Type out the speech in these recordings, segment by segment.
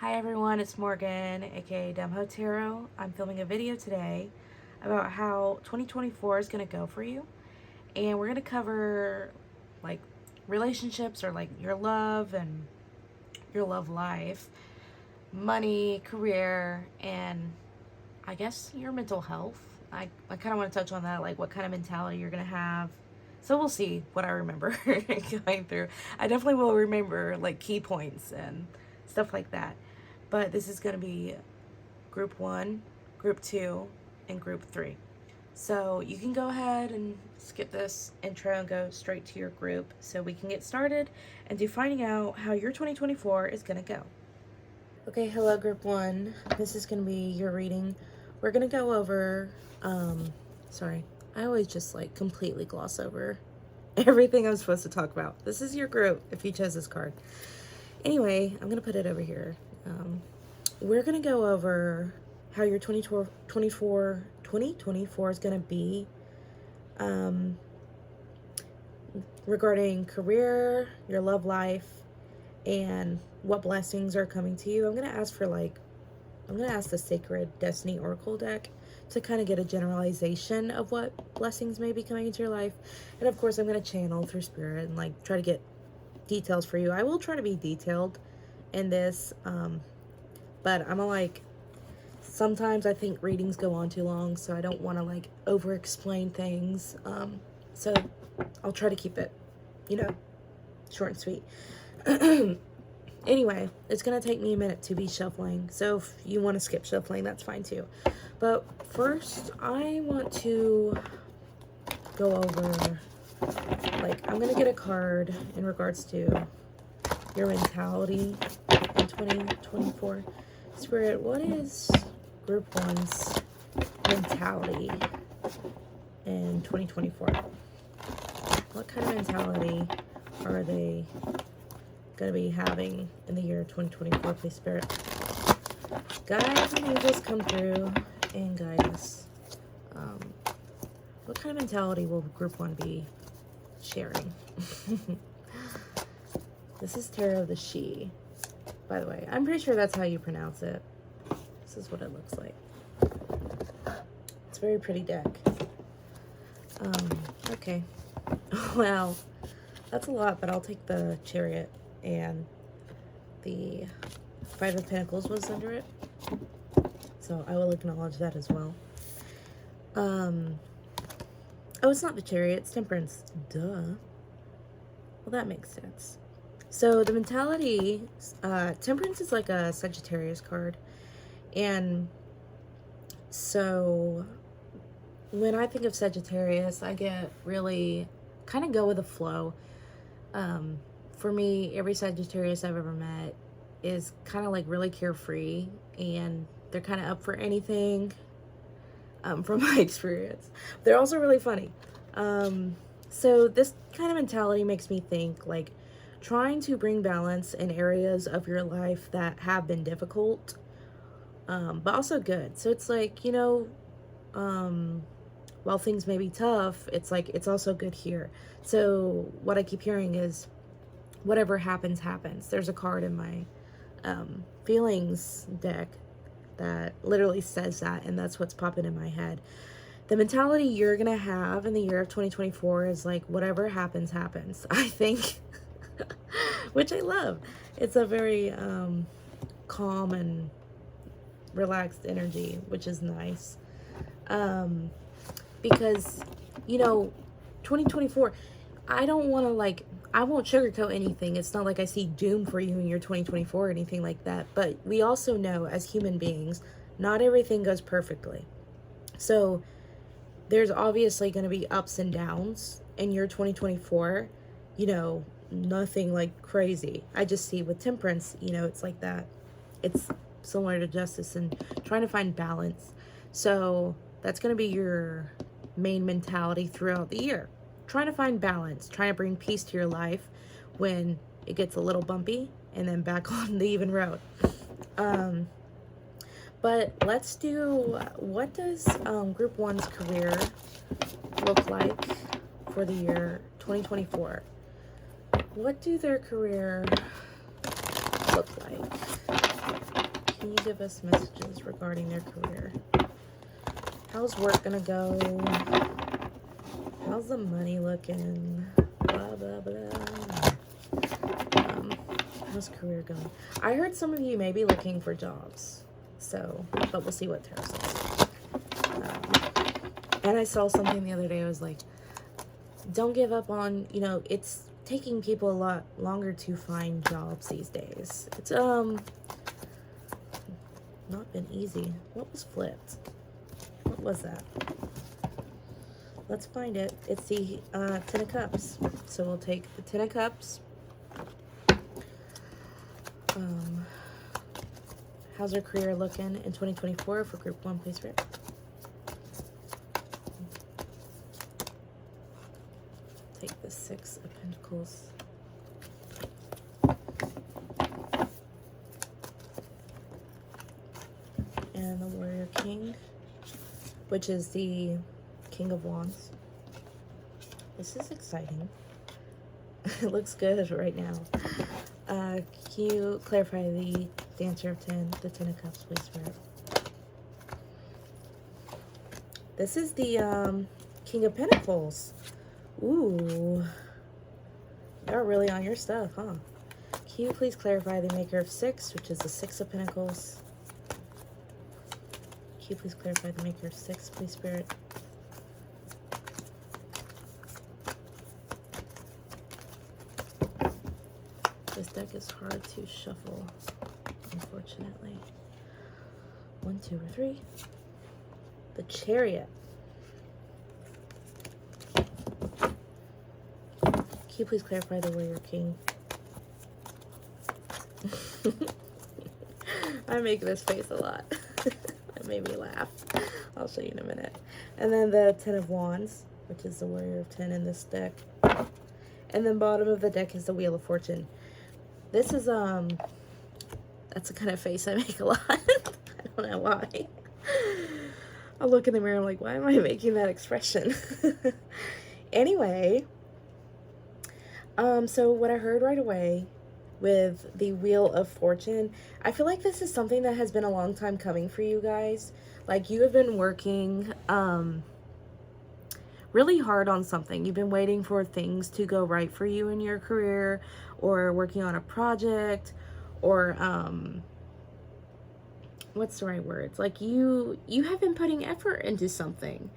Hi everyone, it's Morgan, aka Demho Tarot. I'm filming a video today about how 2024 is going to go for you. And we're going to cover like relationships or like your love and your love life, money, career, and I guess your mental health. I kind of want to touch on that, like what kind of mentality you're going to have. So we'll see what I remember going through. I definitely will remember like key points and stuff like that. But this is going to be group 1, group 2, and group 3. So you can go ahead and skip this intro and go straight to your group so we can get started and do finding out how your 2024 is going to go. Okay, hello group 1. This is going to be your reading. We're going to go over, sorry, I always just like completely gloss over everything I'm supposed to talk about. This is your group if you chose this card. Anyway, I'm going to put it over here. We're going to go over how your 2024 is going to be regarding career, your love life, and what blessings are coming to you. I'm going to ask the Sacred Destiny Oracle deck to kind of get a generalization of what blessings may be coming into your life. And of course, I'm going to channel through spirit and like try to get details for you. I will try to be detailed in this, but I'm like, sometimes I think readings go on too long, so I don't want to like over explain things. So I'll try to keep it, short and sweet. Anyway, it's going to take me a minute to be shuffling, so if you want to skip shuffling, that's fine too. But first, I want to go over, I'm going to get a card in regards to your mentality in 2024. Spirit, what is group 1's mentality in 2024? What kind of mentality are they going to be having in the year 2024, please, Spirit? Guides and angels come through and guide us. What kind of mentality will group 1 be sharing? This is Tarot of the She, by the way. I'm pretty sure that's how you pronounce it. This is what it looks like. It's a very pretty deck. Okay. Well, that's a lot, but I'll take the Chariot, and the Five of Pentacles was under it. So I will acknowledge that as well. Oh, it's not the Chariot, it's Temperance. Duh. Well, that makes sense. So the mentality, Temperance is like a Sagittarius card. And so when I think of Sagittarius, I get really kind of go with the flow. For me, every Sagittarius I've ever met is kind of like really carefree, and they're kind of up for anything, from my experience. They're also really funny. So this kind of mentality makes me think like trying to bring balance in areas of your life that have been difficult, but also good. So it's like, while things may be tough, it's like, it's also good here. So what I keep hearing is whatever happens, happens. There's a card in my feelings deck that literally says that, and that's what's popping in my head. The mentality you're gonna have in the year of 2024 is like, whatever happens, happens, I think. Which I love. It's a very calm and relaxed energy, which is nice. Because 2024, I don't want to I won't sugarcoat anything. It's not like I see doom for you in your 2024 or anything like that, but we also know as human beings, not everything goes perfectly. So there's obviously going to be ups and downs in your 2024, nothing like crazy. I just see with Temperance, it's like that. It's similar to Justice and trying to find balance. So that's going to be your main mentality throughout the year. Trying to find balance, trying to bring peace to your life when it gets a little bumpy, and then back on the even road. But let's do, what does group 1's career look like for the year 2024? What do their career look like? can you give us messages regarding their career? How's work gonna go? How's the money looking? Blah, blah, blah. How's career going? I heard some of you may be looking for jobs. So, but we'll see what Tarot says. And I saw something the other day. I was like, don't give up on, you know, it's taking people a lot longer to find jobs these days. It's, not been easy. What was flipped? What was that? Let's find it. It's the Ten of Cups. So we'll take the Ten of Cups. How's our career looking in 2024 for group 1, please, Rick? Take the Six of Pentacles. And the Warrior King, which is the King of Wands. This is exciting. It looks good right now. Can you clarify the Dancer of 10, the Ten of Cups, please, Spirit? This is the King of Pentacles. Ooh. You're really on your stuff, huh? Can you please clarify the Maker of 6, which is the Six of Pentacles? Can you please clarify the Maker of 6, please, Spirit? This deck is hard to shuffle, unfortunately. 1, 2, or 3. The Chariot. Can you please clarify the Warrior King? I make this face a lot. It made me laugh. I'll show you in a minute. And then the Ten of Wands, which is the Warrior of 10 in this deck. And then bottom of the deck is the Wheel of Fortune. This is, that's the kind of face I make a lot. I don't know why. I'll look in the mirror, I'm like, why am I making that expression? Anyway, so what I heard right away with the Wheel of Fortune, I feel like this is something that has been a long time coming for you guys. Like, you have been working, really hard on something. You've been waiting for things to go right for you in your career, or working on a project, or what's the right words? Like, you have been putting effort into something.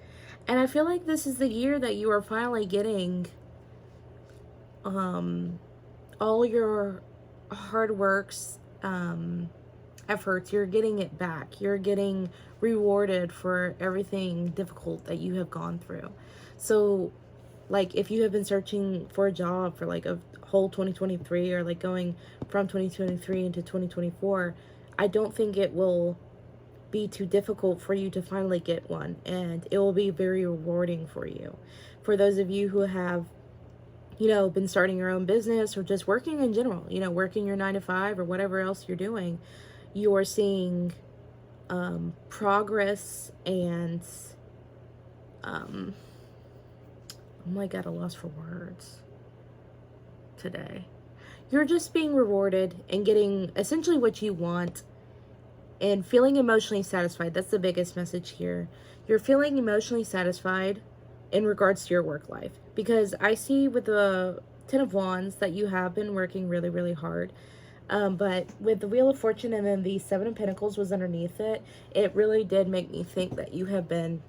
And I feel like this is the year that you are finally getting all your hard works, efforts, you're getting it back. You're getting rewarded for everything difficult that you have gone through. So, like, if you have been searching for a job for like a whole 2023, or like going from 2023 into 2024, I don't think it will be too difficult for you to finally get one, and it will be very rewarding for you. For those of you who have, you know, been starting your own business, or just working in general, you know, working your 9 to 5 or whatever else you're doing, you are seeing progress, and oh my god, a loss for words today. You're just being rewarded and getting essentially what you want, and feeling emotionally satisfied. That's the biggest message here. You're feeling emotionally satisfied in regards to your work life, because I see with the Ten of Wands that you have been working really, really hard. But with the Wheel of Fortune and then the Seven of Pentacles was underneath it, it really did make me think that you have been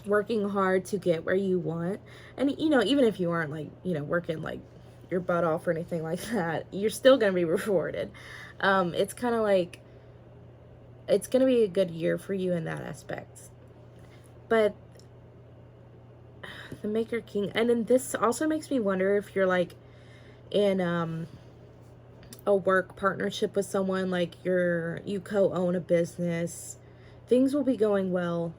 working hard to get where you want. And, you know, even if you aren't, like, you know, working like your butt off or anything like that, you're still going to be rewarded. It's kind of like, it's going to be a good year for you in that aspect. But the Maker King, and then this also makes me wonder if you're like in a work partnership with someone, like you co-own a business, things will be going well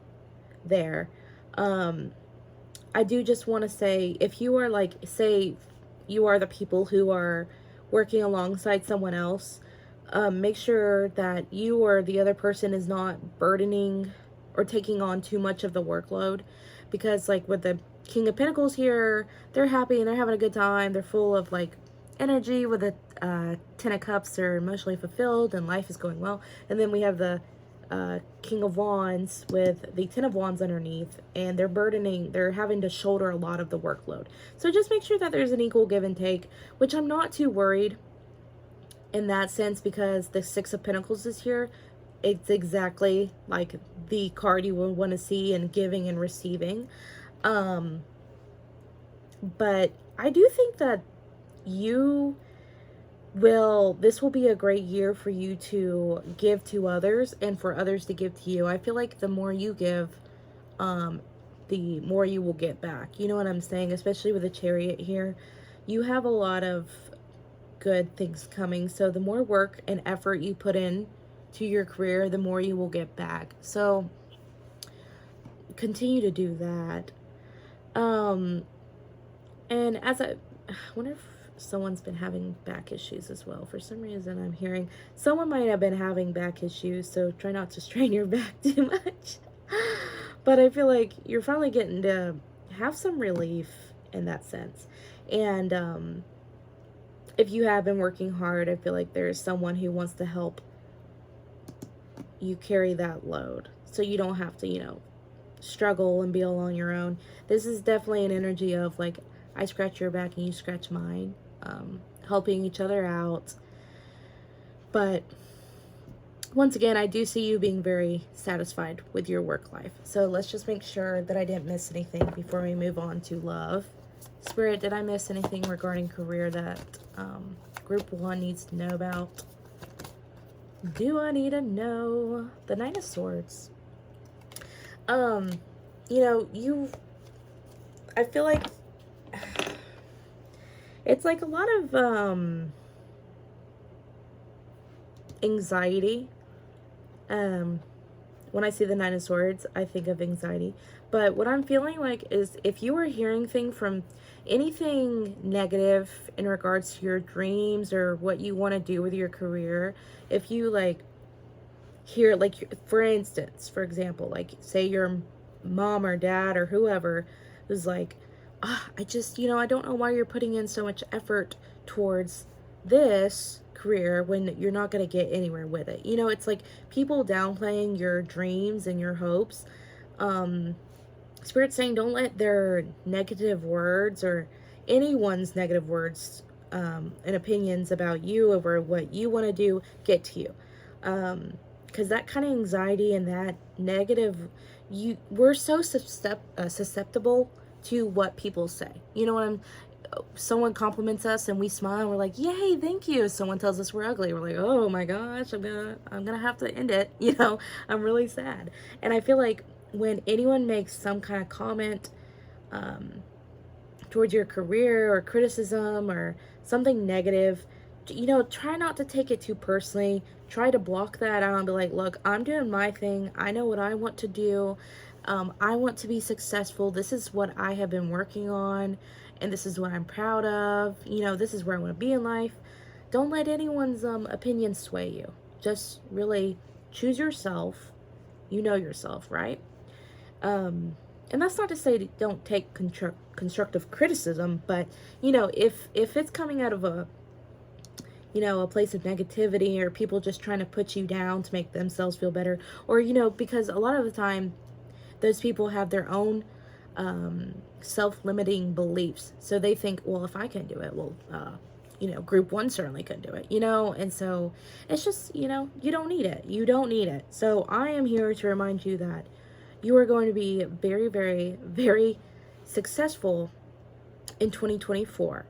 there. I do just want to say, if you are like, say you are the people who are working alongside someone else, make sure that you or the other person is not burdening or taking on too much of the workload, because like with the King of Pentacles here, they're happy and they're having a good time, they're full of like energy with the Ten of Cups. They're emotionally fulfilled and life is going well. And then we have the King of Wands with the Ten of Wands underneath, and they're having to shoulder a lot of the workload. So just make sure that there's an equal give and take, which I'm not too worried in that sense, because the Six of Pentacles is here. It's exactly like the card you would want to see in giving and receiving. But I do think that this will be a great year for you to give to others and for others to give to you. I feel like the more you give, the more you will get back. You know what I'm saying? Especially with the Chariot here. You have a lot of good things coming. So the more work and effort you put in to your career, the more you will get back. So continue to do that. And I wonder if someone's been having back issues as well. For some reason, I'm hearing someone might have been having back issues, so try not to strain your back too much. But I feel like you're finally getting to have some relief in that sense. And if you have been working hard, I feel like there's someone who wants to help you carry that load, so you don't have to, struggle and be all on your own. This is definitely an energy of like, I scratch your back and you scratch mine, helping each other out. But once again, I do see you being very satisfied with your work life. So let's just make sure that I didn't miss anything before we move on to love. Spirit, did I miss anything regarding career that group 1 needs to know about? Do I need to know? The Nine of Swords. I feel like it's like a lot of anxiety. When I see the Nine of Swords, I think of anxiety. But what I'm feeling like is, if you are hearing anything negative in regards to your dreams or what you want to do with your career, if you hear, for instance, for example, say your mom or dad or whoever is like, I don't know why you're putting in so much effort towards this career when you're not going to get anywhere with it. It's like people downplaying your dreams and your hopes. Spirit's saying, don't let their negative words or anyone's negative words and opinions about you over what you want to do get to you. Because that kind of anxiety and that negative, we're so susceptible to what people say. Someone compliments us and we smile and we're like, yay, thank you. Someone tells us we're ugly, we're like, oh my gosh, I'm gonna have to end it. I'm really sad. And I feel like when anyone makes some kind of comment towards your career or criticism or something negative, try not to take it too personally. Try to block that out and be like, look, I'm doing my thing. I know what I want to do. I want to be successful. This is what I have been working on, and this is what I'm proud of. This is where I want to be in life. Don't let anyone's opinion sway you. Just really choose yourself. You know yourself, right? And that's not to say don't take constructive criticism, but if it's coming out of a place of negativity, or people just trying to put you down to make themselves feel better, or because a lot of the time those people have their own self-limiting beliefs, so they think, well, if I can do it, well, group 1 certainly could do it, and so it's just, you don't need it. So I am here to remind you that you are going to be very, very, very successful in 2024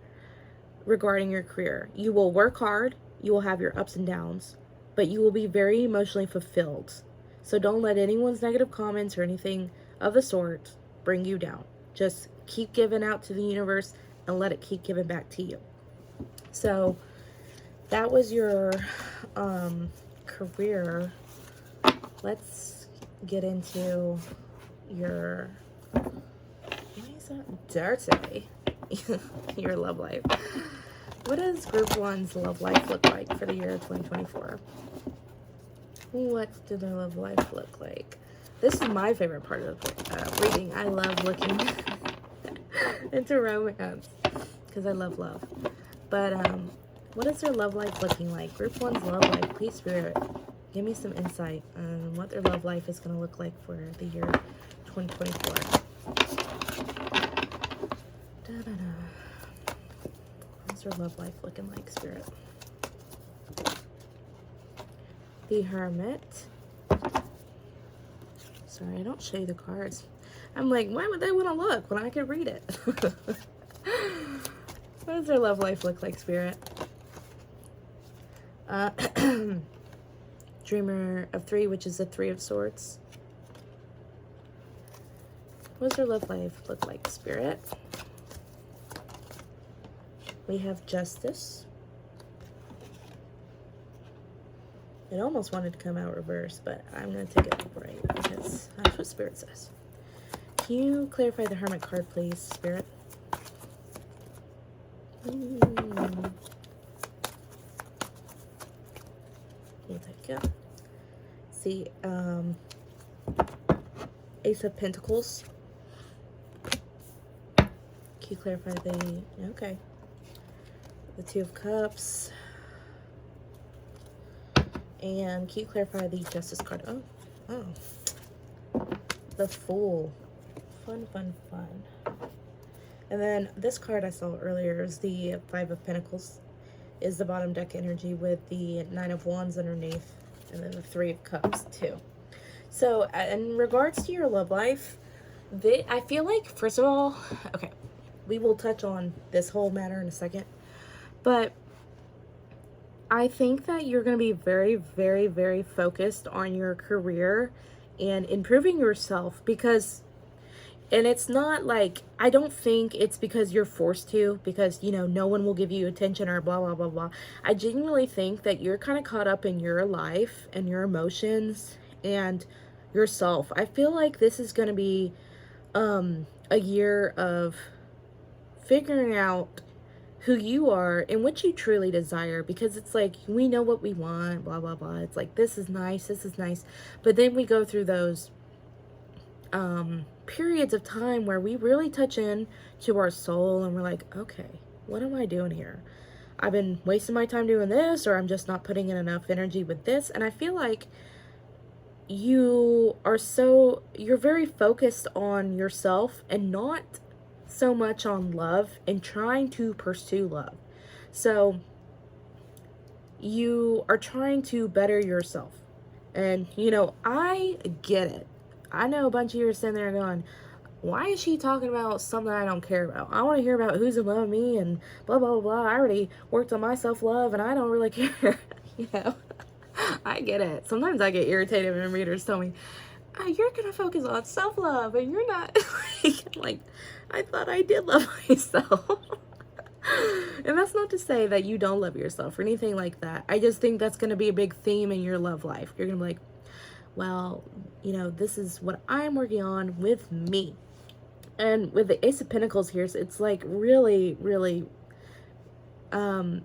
regarding your career. You will work hard, you will have your ups and downs, but you will be very emotionally fulfilled. So don't let anyone's negative comments or anything of the sort bring you down. Just keep giving out to the universe and let it keep giving back to you. So that was your career. Let's get into your, why is that dirty? Your love life. What does group 1's love life look like for the year of 2024? What does their love life look like? This is my favorite part of the reading. I love looking into romance because I love love. But what is their love life looking like? Group 1's love life. Please, Spirit, give me some insight on what their love life is going to look like for the year 2024. What's their love life looking like, Spirit? The Hermit. Sorry, I don't show you the cards. I'm like, why would they want to look when I could read it? What does their love life look like, Spirit? Dreamer of 3, which is the 3 of Swords. What does their love life look like, Spirit? We have Justice. It almost wanted to come out reverse, but I'm going to take it right because that's what Spirit says. Can you clarify the Hermit card, please, Spirit? We'll take it. See, Ace of Pentacles. Can you clarify the... Okay. The 2 of Cups. And can you clarify the Justice card? Oh. The Fool. Fun, fun, fun. And then this card I saw earlier is the 5 of Pentacles. Is the bottom deck energy with the 9 of Wands underneath. And then the 3 of Cups too. So in regards to your love life, I feel like, first of all, okay, we will touch on this whole matter in a second. But I think that you're going to be very, very, very focused on your career and improving yourself because, and it's not like, I don't think it's because you're forced to, because, you know, no one will give you attention or blah, blah, blah, blah. I genuinely think that you're kind of caught up in your life and your emotions and yourself. I feel like this is going to be a year of figuring out who you are and what you truly desire, because it's like, we know what we want, blah, blah, blah. It's like, this is nice. But then we go through those periods of time where we really touch in to our soul and we're like, okay, what am I doing here? I've been wasting my time doing this, or I'm just not putting in enough energy with this. And I feel like you're very focused on yourself and not so much on love and trying to pursue love. So you are trying to better yourself. And, you know, I get it. I know a bunch of you are sitting there going, why is she talking about something I don't care about? I want to hear about who's in love with me and blah, blah, blah, blah. I already worked on my self-love and I don't really care. You know, I get it. Sometimes I get irritated when readers tell me, oh, you're going to focus on self-love and you're not. like, I thought I did love myself. And that's not to say that you don't love yourself or anything like that. I just think that's going to be a big theme in your love life. You're going to be like, well, you know, this is what I'm working on with me. And with the Ace of Pentacles here, it's like really, really trying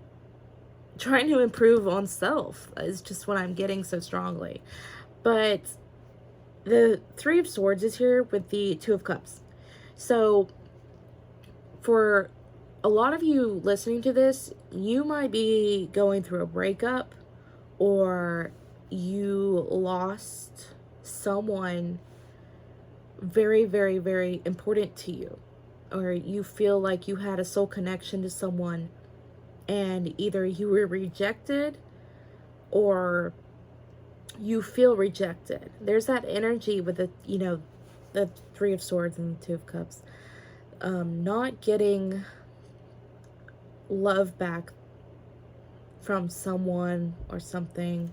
to improve on self is just what I'm getting so strongly. But the 3 of Swords is here with the 2 of Cups. So for a lot of you listening to this, you might be going through a breakup, or you lost someone very, very, very important to you, or you feel like you had a soul connection to someone and either you were rejected or you feel rejected. There's that energy with the, you know, the 3 of Swords and the 2 of Cups. Not getting love back from someone or something.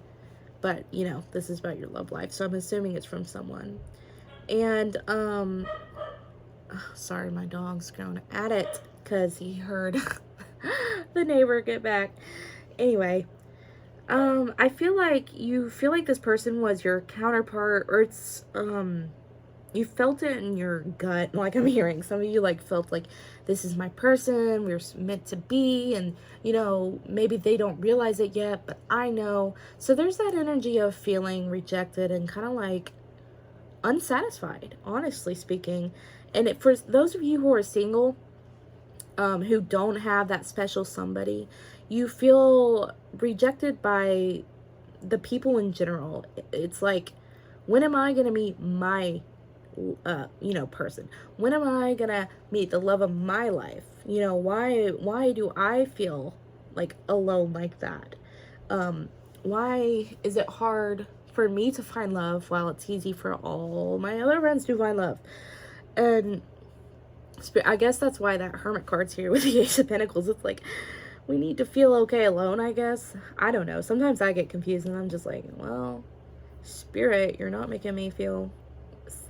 But, you know, this is about your love life, so I'm assuming it's from someone. And, sorry, my dog's going at it because he heard the neighbor get back. Anyway, I feel like you feel like this person was your counterpart, or it's, you felt it in your gut, like I'm hearing. Some of you, like, felt like, this is my person, we're meant to be, and, you know, maybe they don't realize it yet, but I know. So there's that energy of feeling rejected and kind of, like, unsatisfied, honestly speaking. And for those of you who are single, who don't have that special somebody. You feel rejected by the people in general. It's like, when am I gonna meet my person? When am I gonna meet the love of my life? Why do I feel like alone like that? Why is it hard for me to find love while it's easy for all my other friends to find love? And I guess that's why that Hermit card's here with the Ace of Pentacles. It's like, we need to feel okay alone, I guess. I don't know. Sometimes I get confused and I'm just like, well, Spirit, you're not making me feel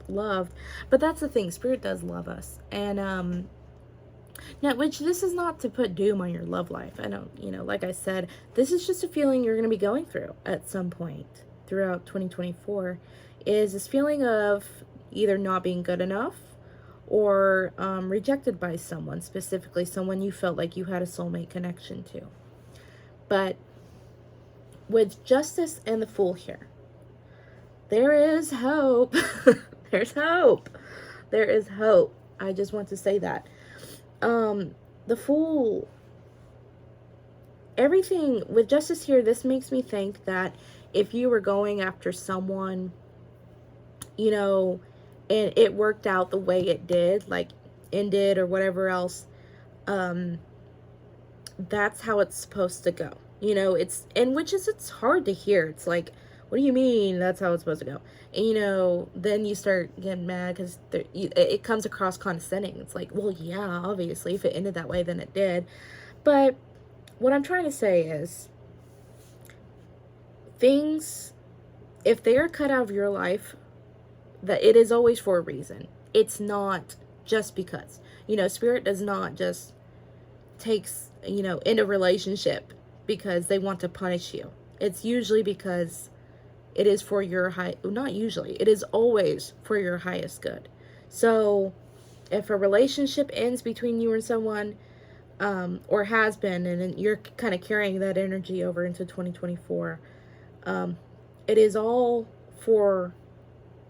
loved. But that's the thing. Spirit does love us. And, now, which this is not to put doom on your love life. I don't, like I said, this is just a feeling you're going to be going through at some point throughout 2024, is this feeling of either not being good enough or rejected by someone, specifically someone you felt like you had a soulmate connection to. But with Justice and the Fool here, there is hope. There's hope. There is hope. I just want to say that. The Fool, everything with Justice here, this makes me think that if you were going after someone, and it worked out the way it did, like ended or whatever else, that's how it's supposed to go. It's hard to hear. It's like, what do you mean that's how it's supposed to go? And, then you start getting mad because it comes across condescending. It's like, well, yeah, obviously, if it ended that way, then it did. But what I'm trying to say is, things, if they are cut out of your life, that it is always for a reason. It's not just because. Spirit does not just takes, in a relationship because they want to punish you. It's usually because it is for your not usually, it is always for your highest good. So if a relationship ends between you and someone, or has been, and you're kind of carrying that energy over into 2024, it is all for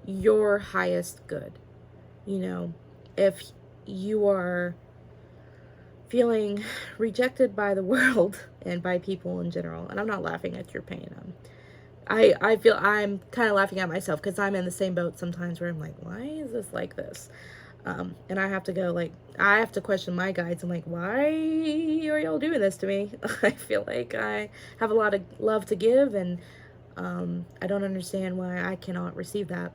your highest good. If you are feeling rejected by the world and by people in general, and I'm not laughing at your pain, I feel I'm kind of laughing at myself because I'm in the same boat sometimes where I'm like, why is this like this? And I have to go, I have to question my guides. I'm like, why are y'all doing this to me? I feel like I have a lot of love to give, and I don't understand why I cannot receive that.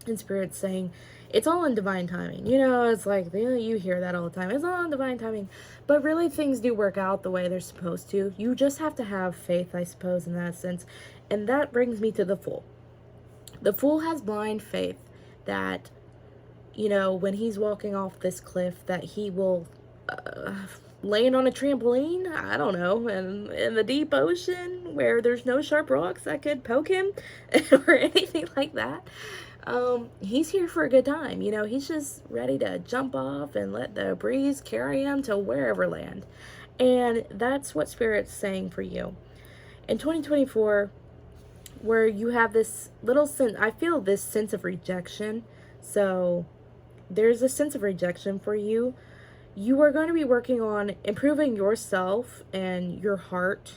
And Spirit's saying, it's all in divine timing. It's like, you hear that all the time. It's all in divine timing. But really, things do work out the way they're supposed to. You just have to have faith, I suppose, in that sense. And that brings me to the Fool. The Fool has blind faith that, when he's walking off this cliff, that he will land on a trampoline, I don't know, in the deep ocean where there's no sharp rocks that could poke him or anything like that. He's here for a good time. He's just ready to jump off and let the breeze carry him to wherever land. And that's what Spirit's saying for you. In 2024, where you have this little sense, I feel this sense of rejection. So there's a sense of rejection for you. You are going to be working on improving yourself and your heart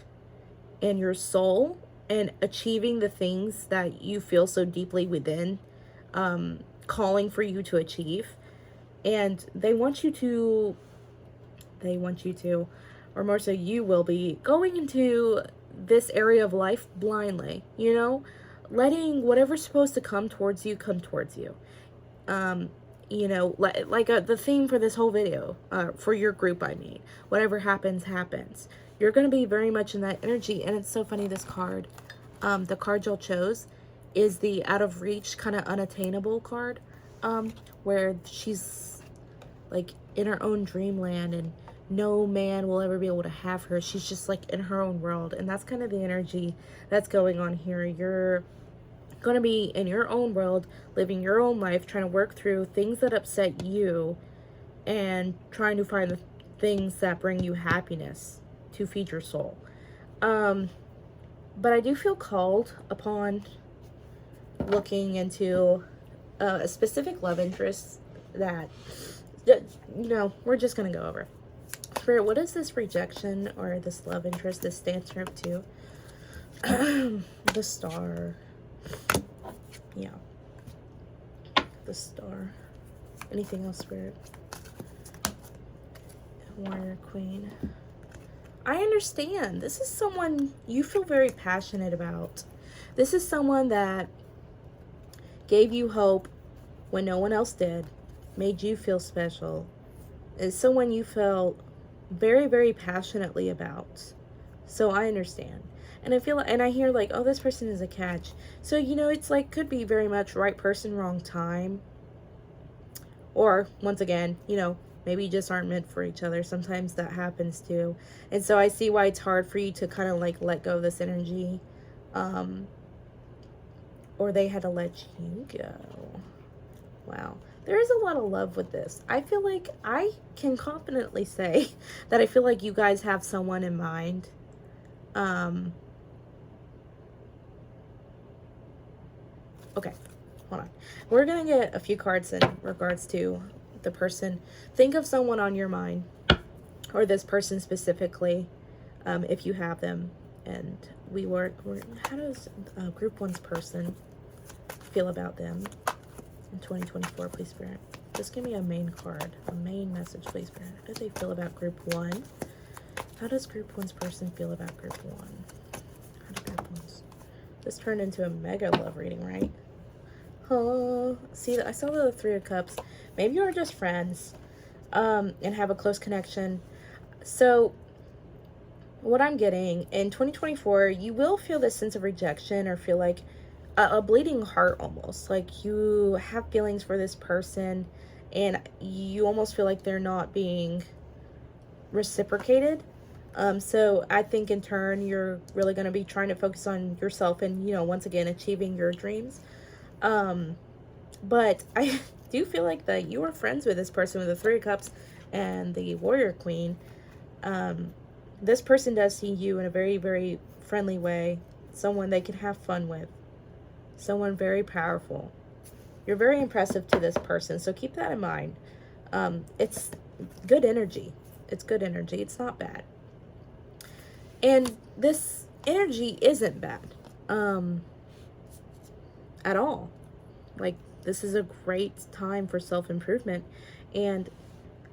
and your soul and achieving the things that you feel so deeply within, calling for you to achieve. And they want you to, or more so you will be going into this area of life blindly, letting whatever's supposed to come towards you come towards you. The theme for this whole video, for your group, whatever happens, happens. You're going to be very much in that energy. And it's so funny, this card, the card y'all chose is the out of reach, kind of unattainable card, where she's like in her own dreamland and no man will ever be able to have her. She's just like in her own world. And that's kind of the energy that's going on here. You're going to be in your own world, living your own life, trying to work through things that upset you and trying to find the things that bring you happiness to feed your soul. But I do feel called upon looking into a specific love interest that, we're just going to go over. Spirit, what is this rejection or this love interest, this dancer up to? The Star. Yeah. The Star. Anything else, Spirit? Warrior Queen. I understand. This is someone you feel very passionate about. This is someone that gave you hope when no one else did, made you feel special. It's someone you felt very, very passionately about. So I understand. And I feel, and I hear like, oh, this person is a catch. So, you know, it's like, could be very much right person, wrong time. Or, once again, you know, maybe you just aren't meant for each other. Sometimes that happens too. And so I see why it's hard for you to kind of like let go of this energy. Or they had to let you go. Wow. There is a lot of love with this. I feel like I can confidently say that I feel like you guys have someone in mind. Okay, hold on. We're going to get a few cards in regards to the person. Think of someone on your mind, or this person specifically, if you have them. And how does group one's person feel about them in 2024, please, Spirit? Just give me a main card, a main message, please, Spirit. How do they feel about group one? How does group one's person feel about group one? How do group one's... This turned into a mega love reading, right? Oh, see, I saw the Three of Cups. Maybe you're just friends and have a close connection. So what I'm getting in 2024, you will feel this sense of rejection or feel like a bleeding heart almost. Like you have feelings for this person and you almost feel like they're not being reciprocated. So I think in turn, you're really going to be trying to focus on yourself and, you know, once again, achieving your dreams. But I do feel like that you are friends with this person with the Three of Cups and the Warrior Queen. This person does see you in a very, very friendly way. Someone they can have fun with. Someone very powerful. You're very impressive to this person, so keep that in mind. It's good energy. It's good energy. It's not bad. And this energy isn't bad at all. Like, this is a great time for self-improvement and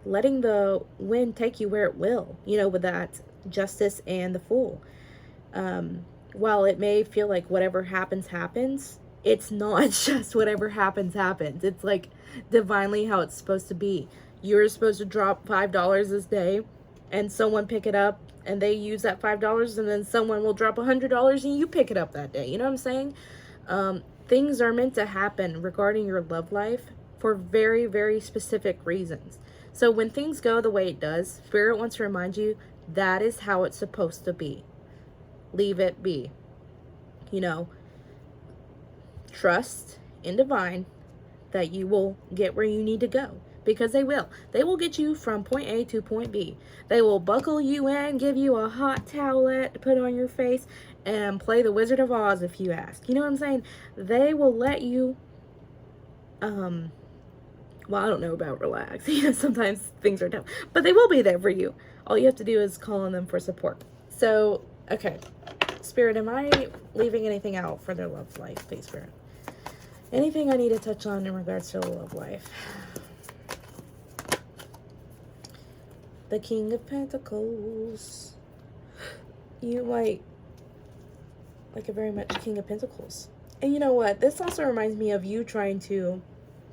letting the wind take you where it will, you know, with that Justice and the Fool. While it may feel like whatever happens, happens, it's not just whatever happens, happens. It's like divinely how it's supposed to be. You're supposed to drop $5 this day and someone pick it up and they use that $5 and then someone will drop $100 and you pick it up that day. You know what I'm saying? Things are meant to happen regarding your love life for very, very specific reasons. So when things go the way it does, Spirit wants to remind you that is how it's supposed to be. Leave it be. You know, trust in divine that you will get where you need to go. Because they will. They will get you from point A to point B. They will buckle you in, give you a hot towelette to put on your face, and play the Wizard of Oz if you ask. You know what I'm saying? They will let you, well, I don't know about relax. You know, sometimes things are tough. But they will be there for you. All you have to do is call on them for support. So, okay. Spirit, am I leaving anything out for their love life? Please, Spirit. Anything I need to touch on in regards to the love life? The King of Pentacles. You might like a very much King of Pentacles. And you know what? This also reminds me of you trying to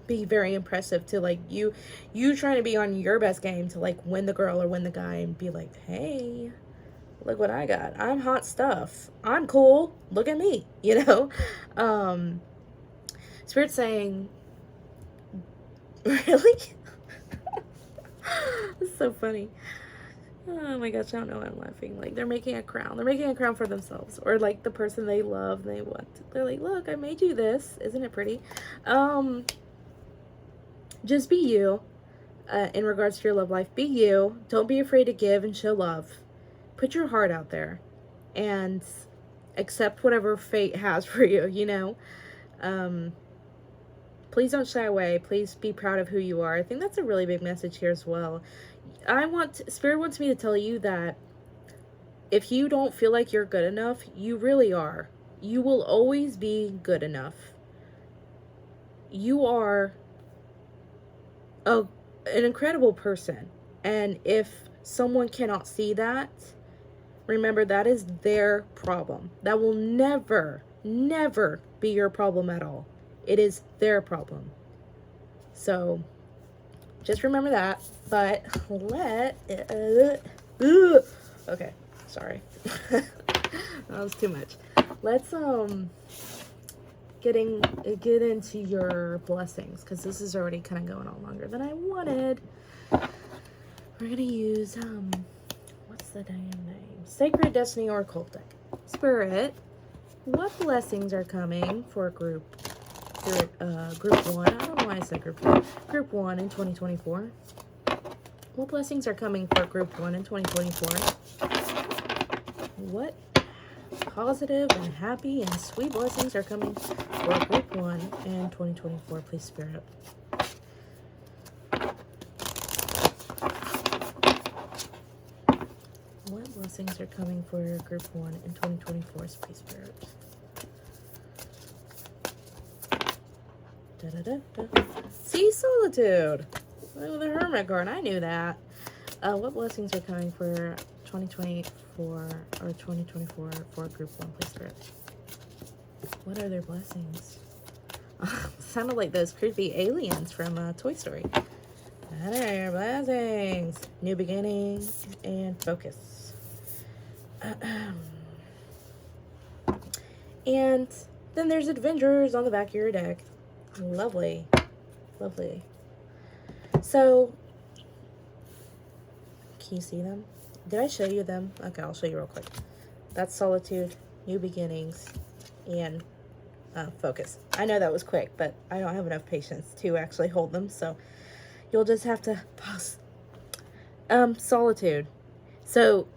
be very impressive to like you trying to be on your best game to like win the girl or win the guy and be like, hey, look what I got. I'm hot stuff. I'm cool. Look at me, you know? Spirit saying, really? It's so funny. Oh my gosh, I don't know why I'm laughing. Like, they're making a crown. They're making a crown for themselves. Or, like, the person they love, they want. They're like, look, I made you this. Isn't it pretty? Just be you. In regards to your love life. Be you. Don't be afraid to give and show love. Put your heart out there. And accept whatever fate has for you, you know? Please don't shy away. Please be proud of who you are. I think that's a really big message here as well. Spirit wants me to tell you that if you don't feel like you're good enough, you really are. You will always be good enough. You are a, an incredible person. And if someone cannot see that, remember that is their problem. That will never, never be your problem at all. It is their problem. So just remember that. But okay, sorry. That was too much. Let's get into your blessings, because this is already kind of going on longer than I wanted. We're gonna use what's the damn name? Sacred Destiny Oracle deck. Spirit, what blessings are coming for group 1? I don't know why I said group 2. Group 1 in 2024. What blessings are coming for group 1 in 2024? What positive and happy and sweet blessings are coming for group 1 in 2024, please, Spirit? What blessings are coming for group 1 in 2024, please, Spirit? See, Solitude. Oh, the Hermit card. I knew that. What blessings are coming for 2024 or 2024 for group 1, please, Spirit? What are their blessings? Sounded like those creepy aliens from Toy Story. What are your blessings? New beginning and focus. And then there's adventures on the back of your deck. Lovely. Lovely. So, can you see them? Did I show you them? Okay, I'll show you real quick. That's Solitude, New Beginnings, and Focus. I know that was quick, but I don't have enough patience to actually hold them, so you'll just have to pause. Solitude. So,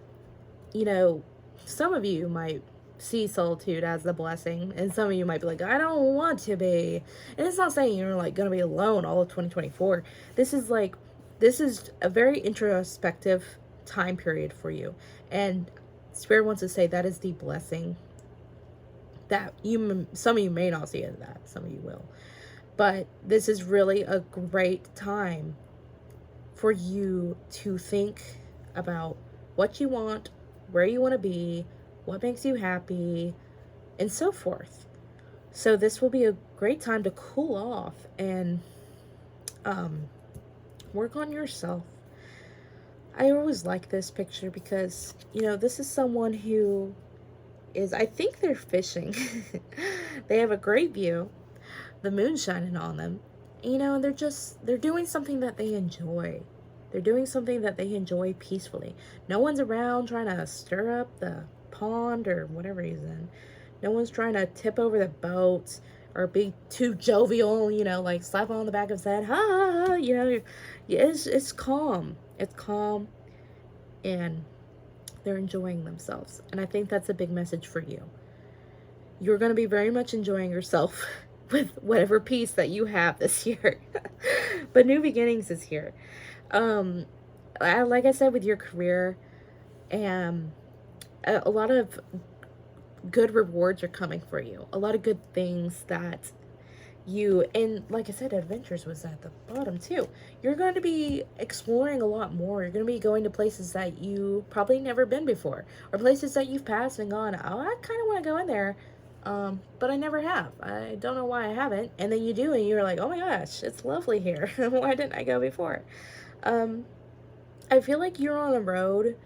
you know, some of you might see solitude as the blessing, and some of you might be like, I don't want to be. And it's not saying you're like gonna be alone all of 2024. This is a very introspective time period for you, and Spirit wants to say that is the blessing that some of you may not see it as that, some of you will, but this is really a great time for you to think about what you want, where you want to be, what makes you happy, and so forth. So this will be a great time to cool off and work on yourself. I always like this picture because, you know, this is someone who is, I think they're fishing. They have a great view, the moon shining on them, you know, and they're doing something that they enjoy. They're doing something that they enjoy peacefully. No one's around trying to stir up the pond or whatever he's in. No one's trying to tip over the boat or be too jovial, you know, like slap on the back of his head, ha, ha, ha, you know. It's calm. It's calm, and they're enjoying themselves. And I think that's a big message for you. You're going to be very much enjoying yourself with whatever piece that you have this year. But New Beginnings is here. Like I said, with your career, and a lot of good rewards are coming for you. A lot of good things that you, and like I said, adventures was at the bottom too. You're going to be exploring a lot more. You're going to be going to places that you probably never been before, or places that you've passed and gone, oh, I kind of want to go in there, but I never have. I don't know why I haven't. And then you do, and you're like, oh my gosh, it's lovely here. Why didn't I go before? I feel like you're on the road.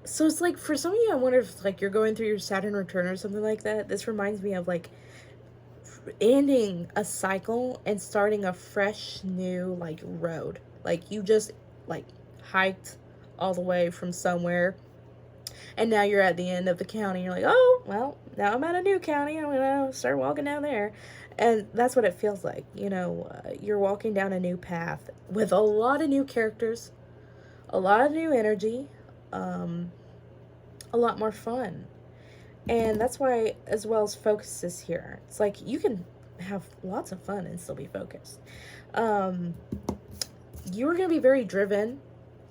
So it's like, for some of you, I wonder if like you're going through your Saturn return or something like that. This reminds me of like ending a cycle and starting a fresh new like road. Like you just like hiked all the way from somewhere, and now you're at the end of the county. You're like, oh well, now I'm at a new county, I'm gonna start walking down there. And that's what it feels like, you know. You're walking down a new path with a lot of new characters, a lot of new energy, a lot more fun. And that's why, as well as focus is here. It's like you can have lots of fun and still be focused. You're going to be very driven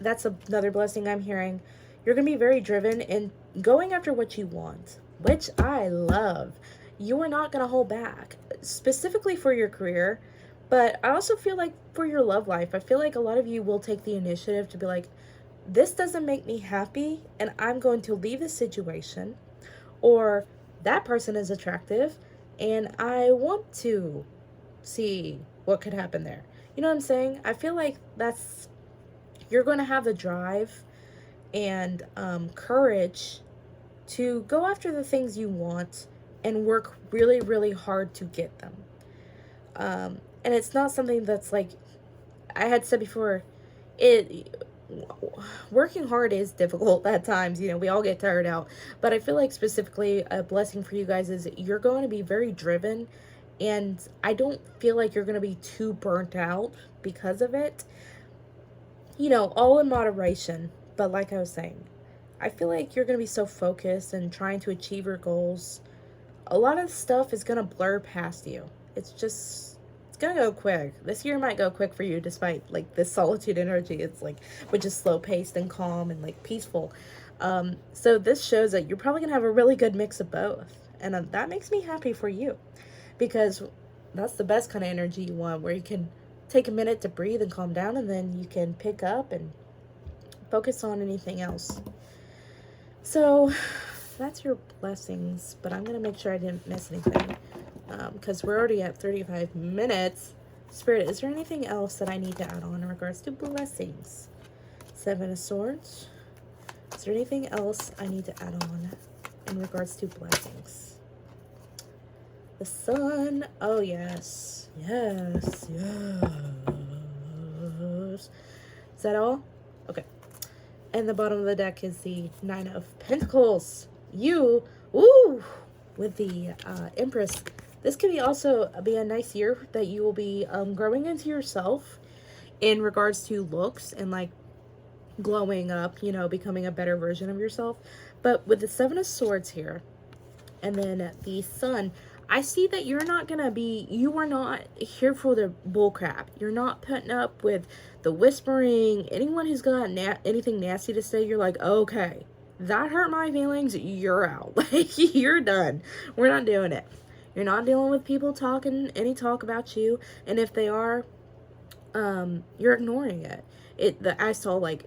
that's another blessing I'm hearing. You're going to be very driven in going after what you want, which I love. You are not going to hold back, specifically for your career. But I also feel like for your love life, I feel like a lot of you will take the initiative to be like, this doesn't make me happy, and I'm going to leave the situation. Or that person is attractive, and I want to see what could happen there. You know what I'm saying? I feel like you're going to have the drive and courage to go after the things you want and work really, really hard to get them. And it's not something that's like I had said before. It working hard is difficult at times. We all get tired out. But I feel like specifically a blessing for you guys is you're going to be very driven, and I don't feel like you're going to be too burnt out because of it. All in moderation. But like I was saying, I feel like you're going to be so focused and trying to achieve your goals. A lot of stuff is going to blur past you. It's going to go quick. This year might go quick for you despite like this solitude energy. It's like, which is slow paced and calm and like peaceful. So this shows that you're probably going to have a really good mix of both. And that makes me happy for you, because that's the best kind of energy you want, where you can take a minute to breathe and calm down, and then you can pick up and focus on anything else. So that's your blessings, but I'm going to make sure I didn't miss anything, because we're already at 35 minutes. Spirit, is there anything else that I need to add on in regards to blessings? Seven of Swords. Is there anything else I need to add on in regards to blessings? The Sun. Oh, yes. Yes. Yes. Is that all? Okay. And the bottom of the deck is the Nine of Pentacles. With the Empress. This could be a nice year that you will be growing into yourself in regards to looks and like glowing up, becoming a better version of yourself. But with the Seven of Swords here, and then the Sun, I see that you are not here for the bullcrap. You're not putting up with the whispering. Anyone who's got anything nasty to say, you're like, okay, that hurt my feelings, you're out. Like, you're done. We're not doing it. You're not dealing with people talking any talk about you. And if they are, you're ignoring it. I saw like,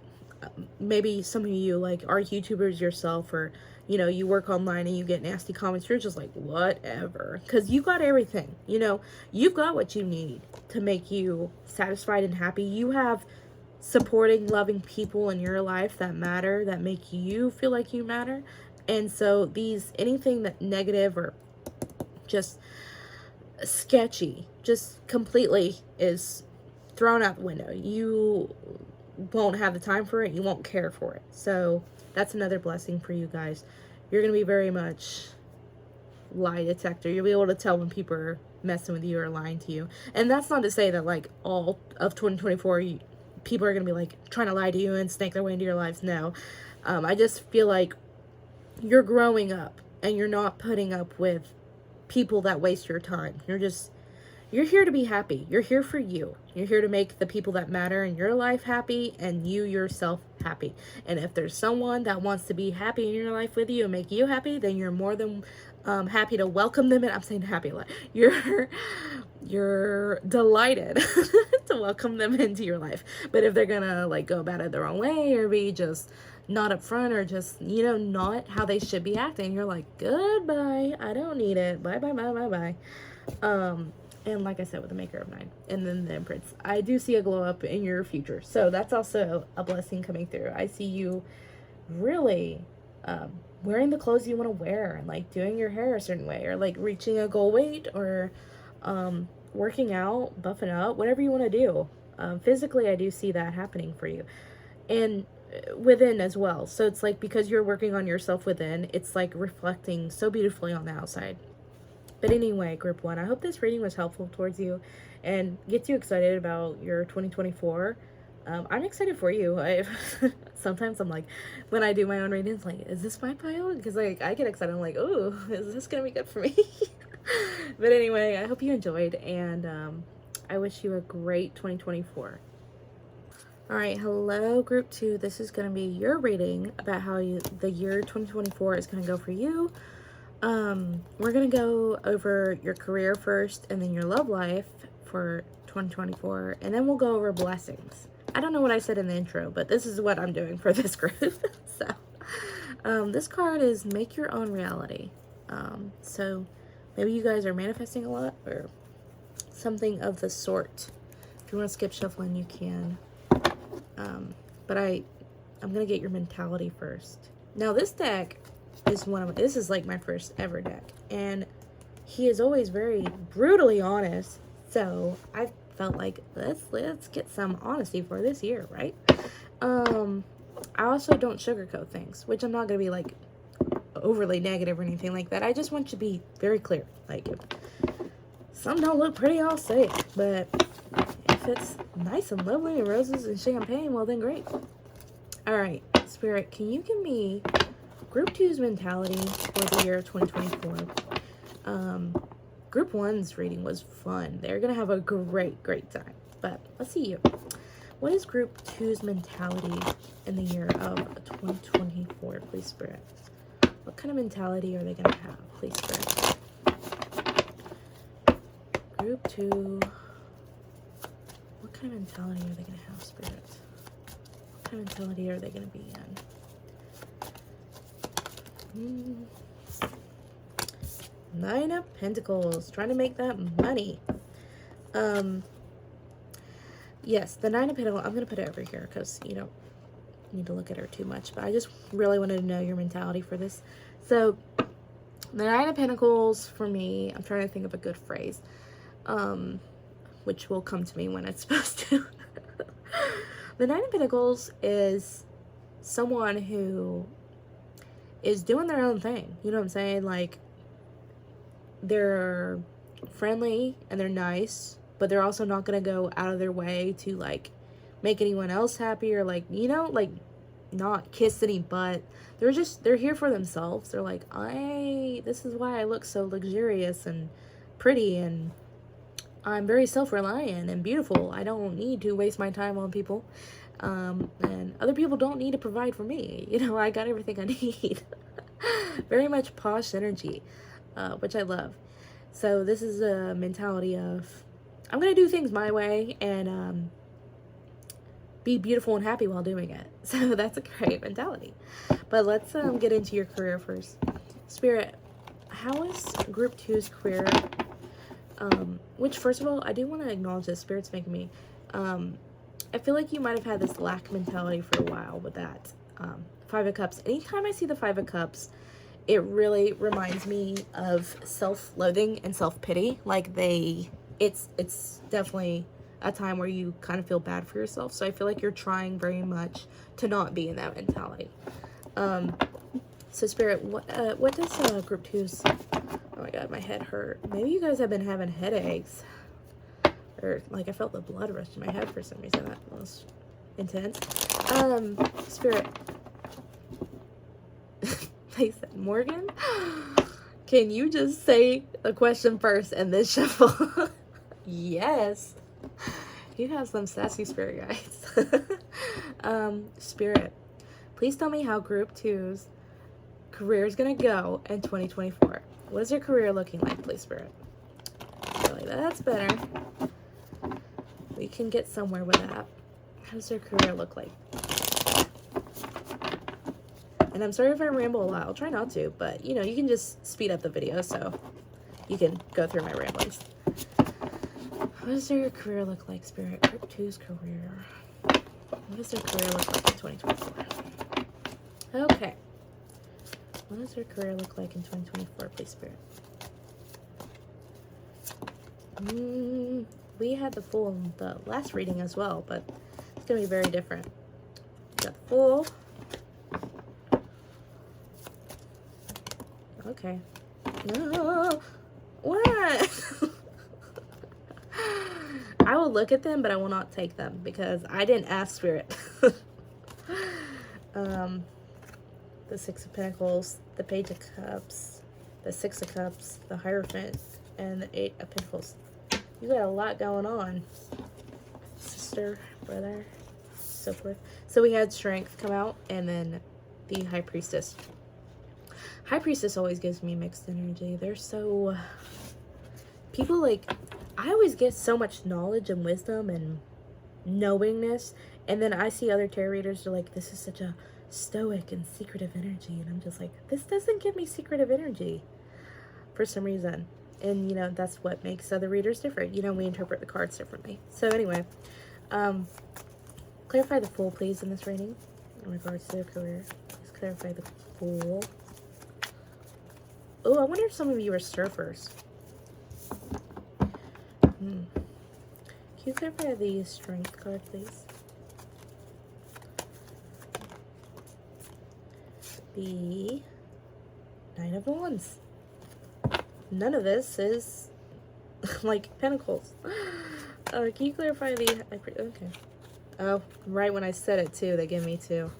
maybe some of you like are YouTubers yourself, or you work online and you get nasty comments. You're just like, whatever, because you got everything. You've got what you need to make you satisfied and happy. You have supporting, loving people in your life that matter, that make you feel like you matter. And so anything that negative or just sketchy, just completely is thrown out the window. You won't have the time for it. You won't care for it. So that's another blessing for you guys. You're going to be very much lie detector. You'll be able to tell when people are messing with you or lying to you. And that's not to say that like all of 2024 people are going to be like trying to lie to you and snake their way into your lives. No. I just feel like you're growing up and you're not putting up with people that waste your time. You're here to be happy. You're here for you. You're here to make the people that matter in your life happy and you yourself happy. And if there's someone that wants to be happy in your life with you and make you happy, then you're more than happy to welcome them. And I'm saying happy. You're delighted to welcome them into your life. But if they're gonna like go about it their own way or be just not upfront or just not how they should be acting, you're like, goodbye. I don't need it. Bye bye bye bye bye. And like I said, with the Maker of Nine and then the Empress, I do see a glow up in your future. So that's also a blessing coming through. I see you really wearing the clothes you want to wear and like doing your hair a certain way, or like reaching a goal weight, or working out, buffing up, whatever you want to do. Physically, I do see that happening for you. And within as well. So it's like, because you're working on yourself within, it's like reflecting so beautifully on the outside. But anyway, group 1, I hope this reading was helpful towards you and gets you excited about your 2024. I'm excited for you. Sometimes I'm like, when I do my own readings, like, is this my pile? Because like I get excited. I'm like, oh, is this gonna be good for me? But anyway, I hope you enjoyed, and I wish you a great 2024. Alright, hello group 2. This is going to be your reading about how the year 2024 is going to go for you. We're going to go over your career first and then your love life for 2024, and then we'll go over blessings. I don't know what I said in the intro, but this is what I'm doing for this group. This card is make your own reality. So maybe you guys are manifesting a lot or something of the sort. If you want to skip shuffling, you can. But I'm gonna get your mentality first. Now this deck is this is like my first ever deck, and he is always very brutally honest. So I felt like let's get some honesty for this year, right? I also don't sugarcoat things, which I'm not gonna be like overly negative or anything like that. I just want you to be very clear. Like, if some don't look pretty, I'll say it, but if it's nice and lovely and roses and champagne, well then great. Alright, Spirit, can you give me Group 2's mentality for the year 2024? Group 1's reading was fun. They're going to have a great time. But let's see you. What is Group 2's mentality in the year of 2024, please, Spirit? What kind of mentality are they going to have, please, Spirit? Group 2... what kind of mentality are they going to have, Spirit? What kind of mentality are they going to be in? 9 of Pentacles. Trying to make that money. Yes, the 9 of Pentacles. I'm going to put it over here because you don't need to look at her too much. But I just really wanted to know your mentality for this. So, the 9 of Pentacles for me, I'm trying to think of a good phrase. Which will come to me when it's supposed to. The 9 of Pentacles is someone who is doing their own thing. You know what I'm saying? Like, they're friendly and they're nice, but they're also not going to go out of their way to, like, make anyone else happy or, like, you know, like, not kiss any butt. They're here for themselves. They're like, this is why I look so luxurious and pretty, and I'm very self-reliant and beautiful. I don't need to waste my time on people. And other people don't need to provide for me. You know, I got everything I need. Very much posh energy, which I love. So this is a mentality of, I'm going to do things my way and be beautiful and happy while doing it. So that's a great mentality. But let's get into your career first. Spirit, how is Group 2's career? Which, first of all, I do want to acknowledge this. Spirit's making me. I feel like you might have had this lack mentality for a while with that. 5 of Cups. Anytime I see the 5 of Cups, it really reminds me of self-loathing and self-pity. Like it's definitely a time where you kind of feel bad for yourself. So I feel like you're trying very much to not be in that mentality. So Spirit, what does Group 2's... Oh my god, my head hurt. Maybe you guys have been having headaches. Or, like, I felt the blood rush to my head for some reason. That was intense. Spirit. They said, Morgan? Can you just say the question first and then shuffle? Yes. You have some sassy spirit guides. Spirit, please tell me how Group 2's career is going to go in 2024. What is your career looking like, please, Spirit? Really, that's better. We can get somewhere with that. How does your career look like? And I'm sorry if I ramble a lot. I'll try not to, but, you know, you can just speed up the video so you can go through my ramblings. What does your career look like, Spirit? Group 2's career. What does their career look like in 2024? Okay. What does their career look like in 2024, please, Spirit? We had the Fool in the last reading as well, but it's going to be very different. Got the Fool. Okay. No. What? I will look at them, but I will not take them because I didn't ask Spirit. The 6 of Pentacles, the Page of Cups, the 6 of Cups, the Hierophant, and the 8 of Pentacles. You got a lot going on, sister, brother. so forth. So we had Strength come out, and then the High Priestess. High Priestess always gives me mixed energy. They're so... People, like... I always get so much knowledge and wisdom and knowingness, and then I see other tarot readers are like, this is such a stoic and secretive energy, and I'm just like, this doesn't give me secretive energy for some reason. And, you know, that's what makes other readers different. You know, we interpret the cards differently. So anyway, clarify the Fool, please, in this reading in regards to their career. Please clarify the Fool. Oh, I wonder if some of you are surfers. Can you clarify the Strength card, please? The Nine of Wands. None of this is like Pentacles. Can you clarify the... Okay. Oh, right when I said it too, they give me two.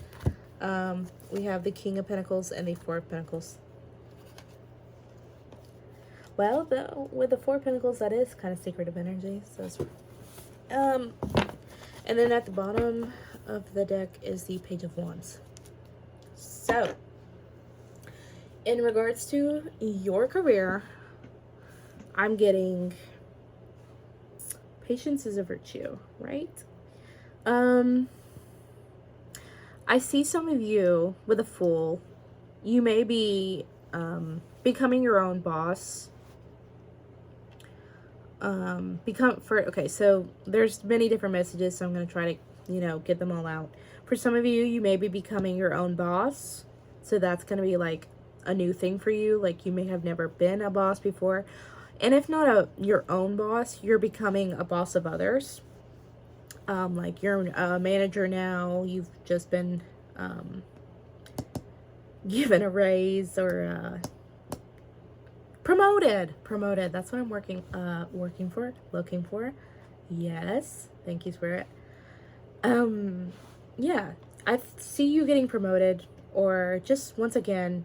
We have the King of Pentacles and the Four of Pentacles. Well, with the Four of Pentacles, that is kind of secretive energy. So it's, and then at the bottom of the deck is the Page of Wands. So, in regards to your career, I'm getting patience is a virtue, right? I see some of you with a Fool. You may be becoming your own boss. Okay, so there's many different messages, so I'm going to try to, you know, get them all out. For some of you, you may be becoming your own boss. So that's going to be like a new thing for you. Like you may have never been a boss before. And if not your own boss, you're becoming a boss of others. Like you're a manager now. You've just been given a raise or promoted. That's what I'm looking for. Yes, thank you, Spirit. Yeah, I see you getting promoted, or just once again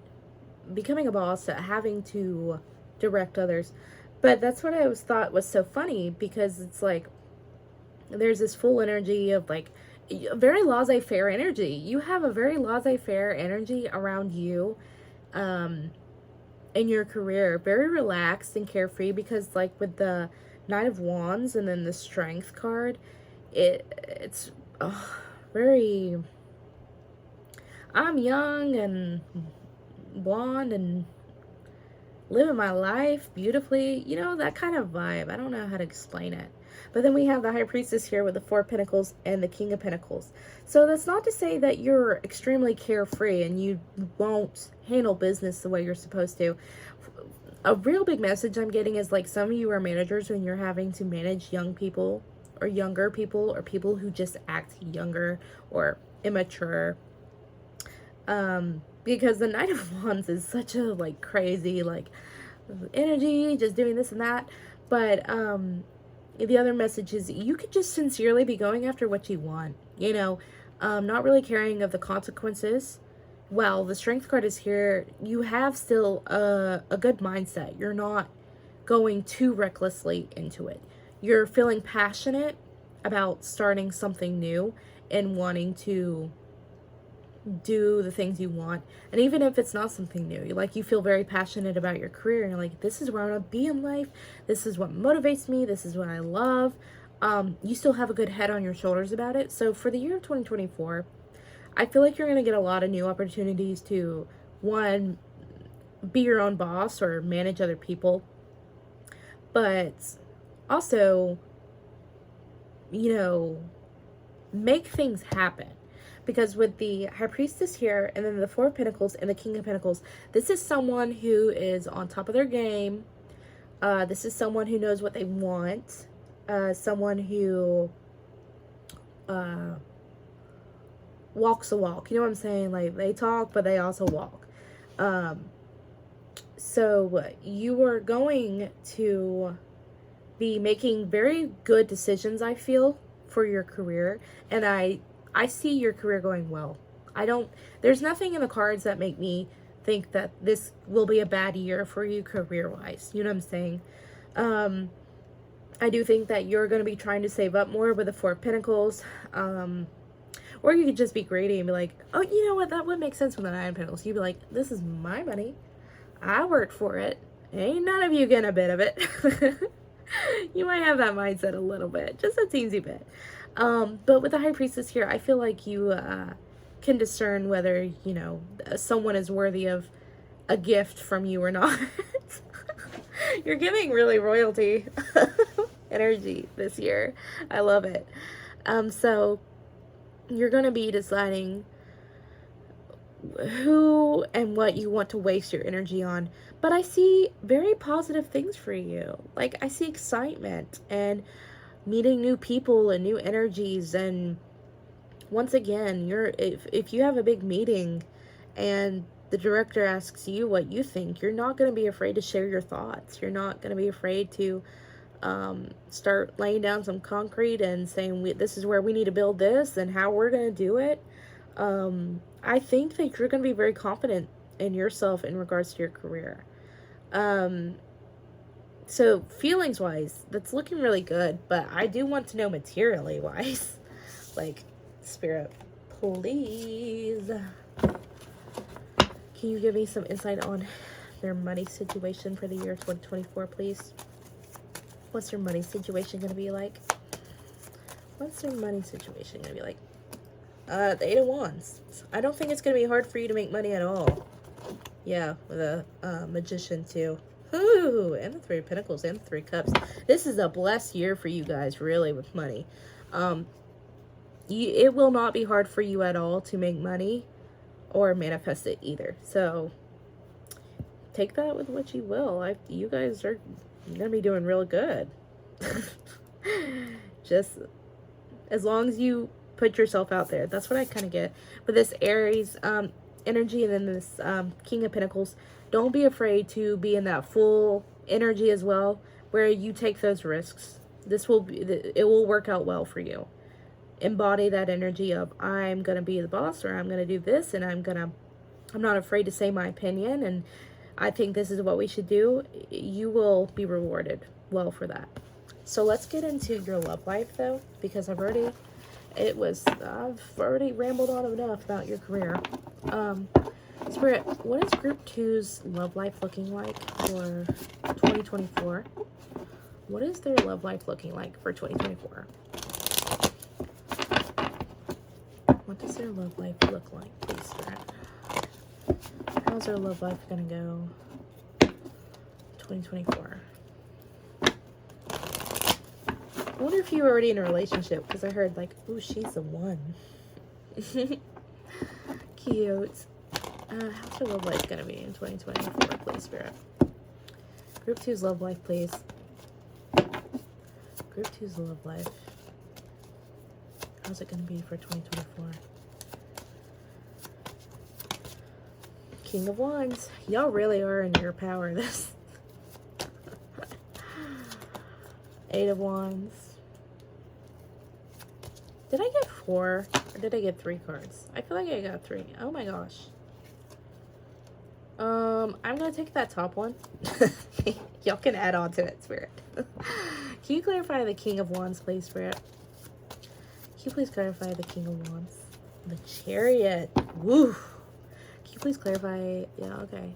becoming a boss, having to direct others. But that's what I always thought was so funny, because it's like there's this full energy of like very laissez-faire energy. You have a very laissez-faire energy around you in your career, very relaxed and carefree, because like with the Knight of Wands and then the Strength card, it's very, I'm young and blonde and living my life beautifully, you know, that kind of vibe. I don't know how to explain it. But then we have the High Priestess here with the Four of Pentacles and the King of Pentacles. So that's not to say that you're extremely carefree and you won't handle business the way you're supposed to. A real big message I'm getting is like some of you are managers when you're having to manage young people or younger people or people who just act younger or immature. Because the Knight of Wands is such a like crazy like energy, just doing this and that. But the other message is you could just sincerely be going after what you want, you know, not really caring of the consequences. Well, the Strength card is here. You have still a good mindset. You're not going too recklessly into it. You're feeling passionate about starting something new and wanting to do the things you want. And even if it's not something new, you feel very passionate about your career and you're like, this is where I want to be in life. This is what motivates me. This is what I love. You still have a good head on your shoulders about it. So for the year of 2024, I feel like you're going to get a lot of new opportunities to, one, be your own boss or manage other people, but also, you know, make things happen. Because with the High Priestess here, and then the Four of Pentacles and the King of Pentacles, this is someone who is on top of their game. This is someone who knows what they want. Someone who walks the walk. You know what I'm saying? Like, they talk, but they also walk. So you are going to be making very good decisions, I feel, for your career. And I see your career going well. There's nothing in the cards that make me think that this will be a bad year for you career-wise. You know what I'm saying? I do think that you're going to be trying to save up more with the Four of Pentacles. Or you could just be greedy and be like, oh, you know what, that would make sense with the Nine of Pentacles. You'd be like, this is my money. I worked for it. Ain't none of you getting a bit of it. You might have that mindset a little bit, just a teensy bit. But with the High Priestess here, I feel like you can discern whether, you know, someone is worthy of a gift from you or not. You're giving really royalty energy this year. I love it. So you're going to be deciding who and what you want to waste your energy on. But I see very positive things for you. Like, I see excitement and meeting new people and new energies. And once again, if you have a big meeting and the director asks you what you think, you're not going to be afraid to share your thoughts. You're not going to be afraid to start laying down some concrete and saying, this is where we need to build this and how we're going to do it. I think that you're going to be very confident in yourself in regards to your career. So feelings wise, that's looking really good, but I do want to know materially wise. Like, Spirit, please. Can you give me some insight on their money situation for the year 2024, please? What's their money situation going to be like? What's their money situation going to be like? The Eight of Wands. I don't think it's going to be hard for you to make money at all. Yeah, with a Magician too. Ooh, and the Three of Pentacles and the Three of Cups. This is a blessed year for you guys, really, with money. It will not be hard for you at all to make money or manifest it either. So take that with what you will. You guys are going to be doing real good. Just as long as you put yourself out there. That's what I kind of get with this Aries energy, and then this King of Pentacles. Don't be afraid to be in that full energy as well, where you take those risks. It will work out well for you. Embody that energy of, I'm going to be the boss, or I'm going to do this, and I'm not afraid to say my opinion, and I think this is what we should do. You will be rewarded well for that. So let's get into your love life though, because I've already rambled on enough about your career. Spirit, what is Group 2's love life looking like for 2024? What is their love life looking like for 2024? What does their love life look like, please, Spirit? How's their love life gonna go 2024? I wonder if you're already in a relationship, because I heard like, ooh, she's the one. Cute. How's your love life gonna be in 2024, please, Spirit? Group 2's love life, please. Group 2's love life. How's it gonna be for 2024? King of Wands. Y'all really are in your power this. Eight of Wands. Did I get 4 or did I get 3 cards? I feel like I got 3. Oh my gosh. I'm gonna take that top one. Y'all can add on to it, Spirit. Can you clarify the King of Wands, please, Spirit? Can you please clarify the King of Wands? The Chariot. Woo! Can you please clarify? Yeah, okay.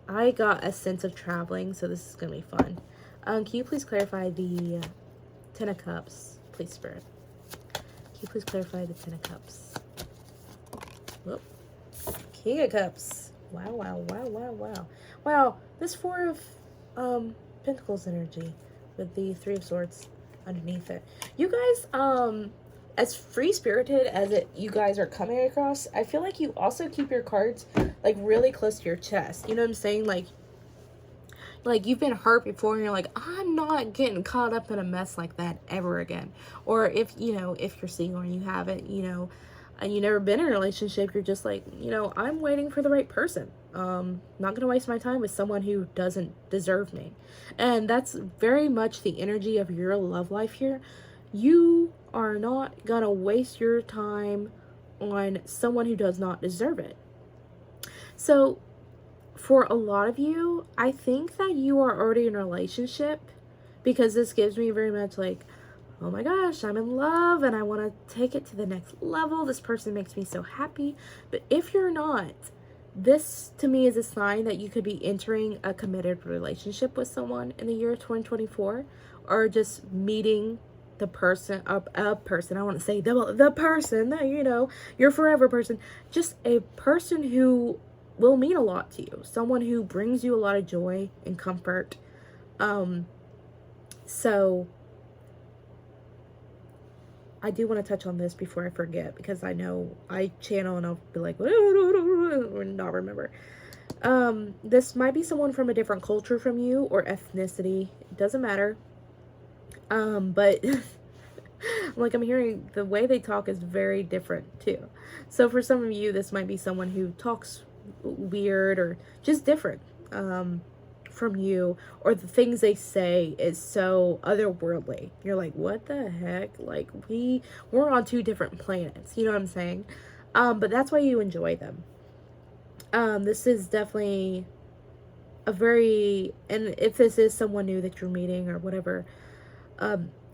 I got a sense of traveling, so this is gonna be fun. Can you please clarify the Ten of Cups, please, Spirit? Can you please clarify the Ten of Cups? Whoop. King of Cups. Wow, wow, wow, wow, wow. Wow, this Four of Pentacles energy with the Three of Swords underneath it. You guys, as free-spirited as you guys are coming across, I feel like you also keep your cards, like, really close to your chest. You know what I'm saying? Like you've been hurt before and you're like, I'm not getting caught up in a mess like that ever again. Or if you're single and you haven't, and you never been in a relationship, you're just like, I'm waiting for the right person. Not going to waste my time with someone who doesn't deserve me. And that's very much the energy of your love life here. You are not going to waste your time on someone who does not deserve it. So for a lot of you, I think that you are already in a relationship, because this gives me very much like oh my gosh, I'm in love and I want to take it to the next level. This person makes me so happy. But if you're not, this to me is a sign that you could be entering a committed relationship with someone in the year 2024, or just meeting the person, a person, I want to say the person, your forever person, just a person who will mean a lot to you, someone who brings you a lot of joy and comfort. So I do want to touch on this before I forget, because I know I channel and I'll be like, or not remember. This might be someone from a different culture from you or ethnicity. It doesn't matter. But like, I'm hearing the way they talk is very different too. So for some of you, this might be someone who talks weird or just different from you, or the things they say is so otherworldly. You're like, what the heck? Like, we're on two different planets. You know what I'm saying? But that's why you enjoy them. This is definitely a very, and if this is someone new that you're meeting or whatever,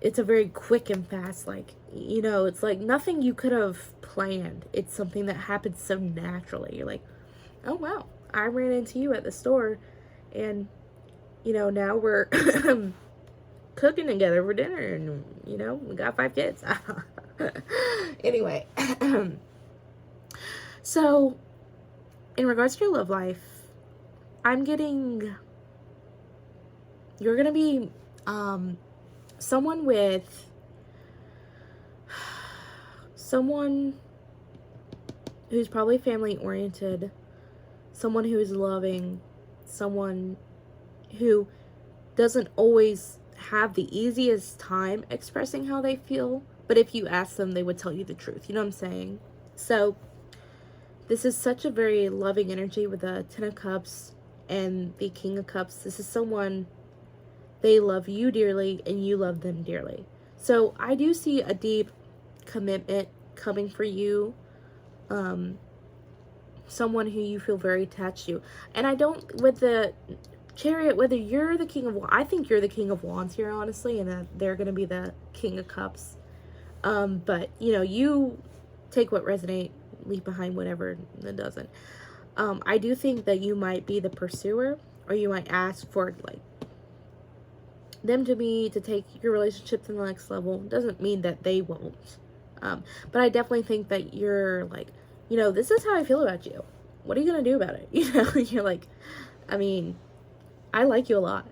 it's a very quick and fast, like, it's like nothing you could have planned. It's something that happens so naturally. You're like, oh wow, I ran into you at the store, and now we're cooking together for dinner, and we got 5 kids. Anyway, so in regards to your love life, I'm getting, you're gonna be someone who's probably family oriented, someone who is loving, someone who doesn't always have the easiest time expressing how they feel, but if you ask them, they would tell you the truth. You know what I'm saying? So this is such a very loving energy with the 10 of Cups and the King of Cups. This is someone, they love you dearly and you love them dearly. So I do see a deep commitment coming for you. Someone who you feel very attached to. And I don't, with the Chariot, whether you're the King of Wands, I think you're the King of Wands here, honestly, and that they're going to be the King of Cups. But, you take what resonates, leave behind whatever that doesn't. I do think that you might be the pursuer, or you might ask for, like, them to take your relationship to the next level. Doesn't mean that they won't. But I definitely think that you're like, this is how I feel about you. What are you going to do about it? You're like, I mean, I like you a lot.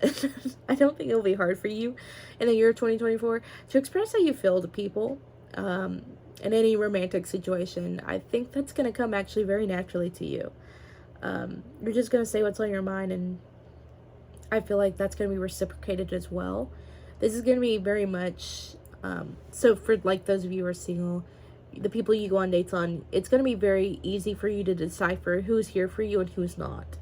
I don't think it'll be hard for you in the year 2024 to express how you feel to people. In any romantic situation, I think that's going to come actually very naturally to you. You're just going to say what's on your mind, and I feel like that's going to be reciprocated as well. This is going to be very much, so for like those of you who are single, the people you go on dates on, it's going to be very easy for you to decipher who's here for you and who's not.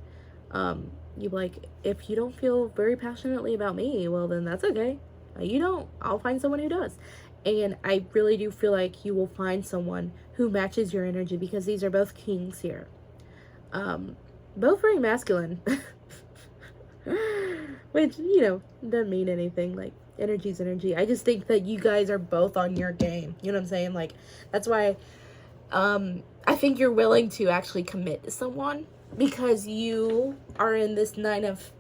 You're like, if you don't feel very passionately about me, well then that's okay. You don't, I'll find someone who does. And I really do feel like you will find someone who matches your energy, because these are both kings here. Both very masculine. Which, doesn't mean anything. Like, energy's energy. I just think that you guys are both on your game. You know what I'm saying? Like, that's why I think you're willing to actually commit to someone, because you are in this 9 of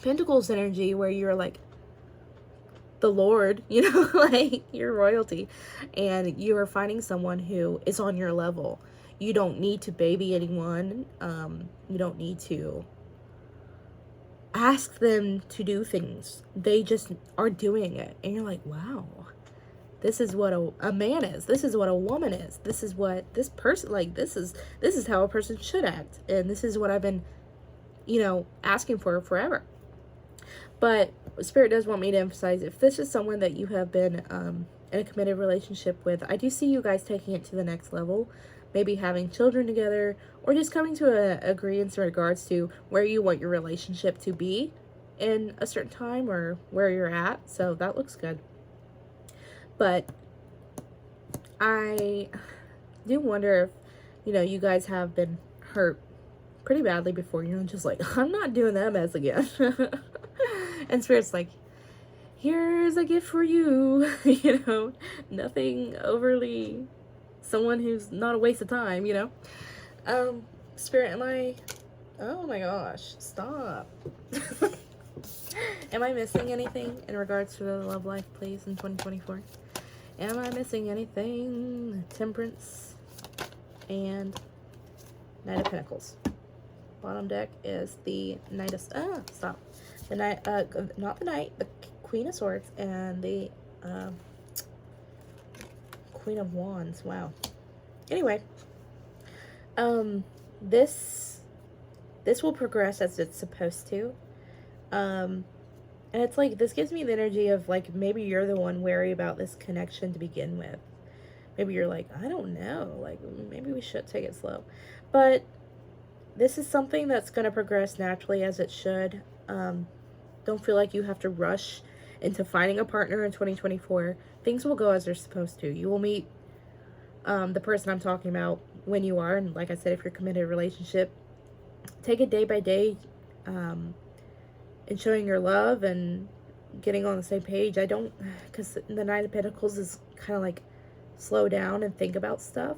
Pentacles energy where you're like the Lord, like you're royalty, and you are finding someone who is on your level. You don't need to baby anyone. You don't need to ask them to do things. They just are doing it, and you're like, wow, this is what a man is. This is what a woman is. This is what this person, like, this is how a person should act, and this is what I've been asking for forever. But Spirit does want me to emphasize, if this is someone that you have been in a committed relationship with, I do see you guys taking it to the next level, maybe having children together, or just coming to an agreement in regards to where you want your relationship to be in a certain time, or where you're at. So that looks good. But I do wonder if, you guys have been hurt pretty badly before. Just like, I'm not doing that mess again. And Spirit's like, here's a gift for you. You know, nothing overly, someone who's not a waste of time, you know. Spirit, oh my gosh, stop. Am I missing anything in regards to the love life, please, in 2024? Am I missing anything? Temperance and Knight of Pentacles. Bottom deck is the Knight of... stop. The Knight... not the Knight. The Queen of Swords and the Queen of Wands. Wow. Anyway. This will progress as it's supposed to. And it's like, this gives me the energy of, like, maybe you're the one wary about this connection to begin with. Maybe you're like, I don't know, like, maybe we should take it slow. But this is something that's going to progress naturally as it should. Don't feel like you have to rush into finding a partner in 2024. Things will go as they're supposed to. You will meet the person I'm talking about when you are. And like I said, if you're committed to a relationship, take it day by day. And showing your love and getting on the same page. Because the Knight of Pentacles is kind of like slow down and think about stuff.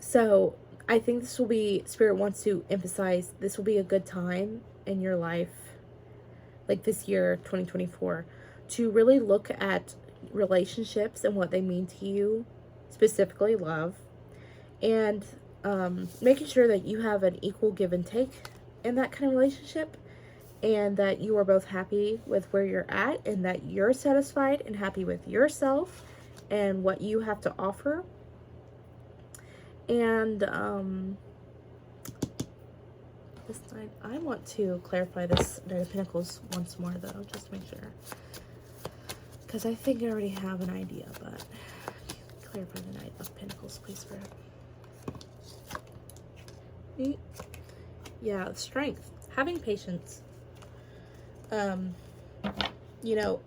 So I think this will be, Spirit wants to emphasize, this will be a good time in your life, like this year, 2024, to really look at relationships and what they mean to you, specifically love, and making sure that you have an equal give and take in that kind of relationship, and that you are both happy with where you're at, and that you're satisfied and happy with yourself and what you have to offer. And this time I want to clarify this Knight of Pentacles once more, though, just to make sure, because I think I already have an idea, but clarify the Knight of Pentacles, please, Spirit. Yeah, strength, having patience. You know,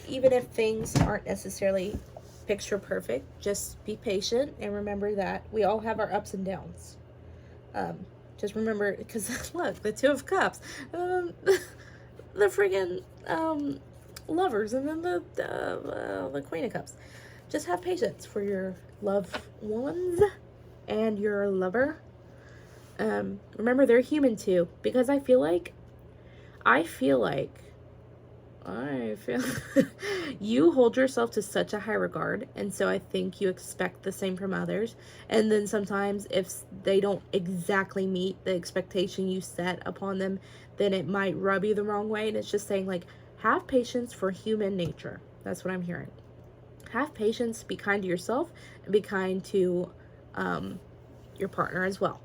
even if things aren't necessarily picture perfect, just be patient and remember that we all have our ups and downs. Just remember, because look, the Two of Cups, the friggin' lovers, and then the Queen of Cups. Just have patience for your loved ones and your lover. Remember, they're human too, because I feel like you hold yourself to such a high regard, and so I think you expect the same from others, and then sometimes if they don't exactly meet the expectation you set upon them, then it might rub you the wrong way. And it's just saying, like, have patience for human nature. That's what I'm hearing. Have patience, be kind to yourself, and be kind to your partner as well.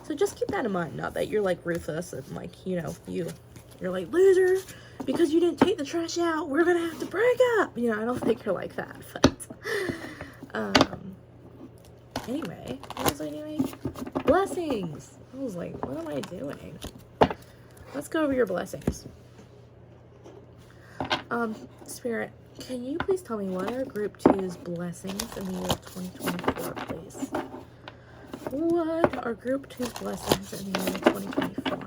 So just keep that in mind. Not that you're like ruthless and like, you know, you're like, loser, because you didn't take the trash out, we're gonna have to break up. You know, I don't think you're like that. But anyway, what was I doing? Blessings. I was like, what am I doing? Let's go over your blessings. Spirit, can you please tell me what are Group 2's blessings in the year 2024, please? What are Group 2's blessings in the year 2024?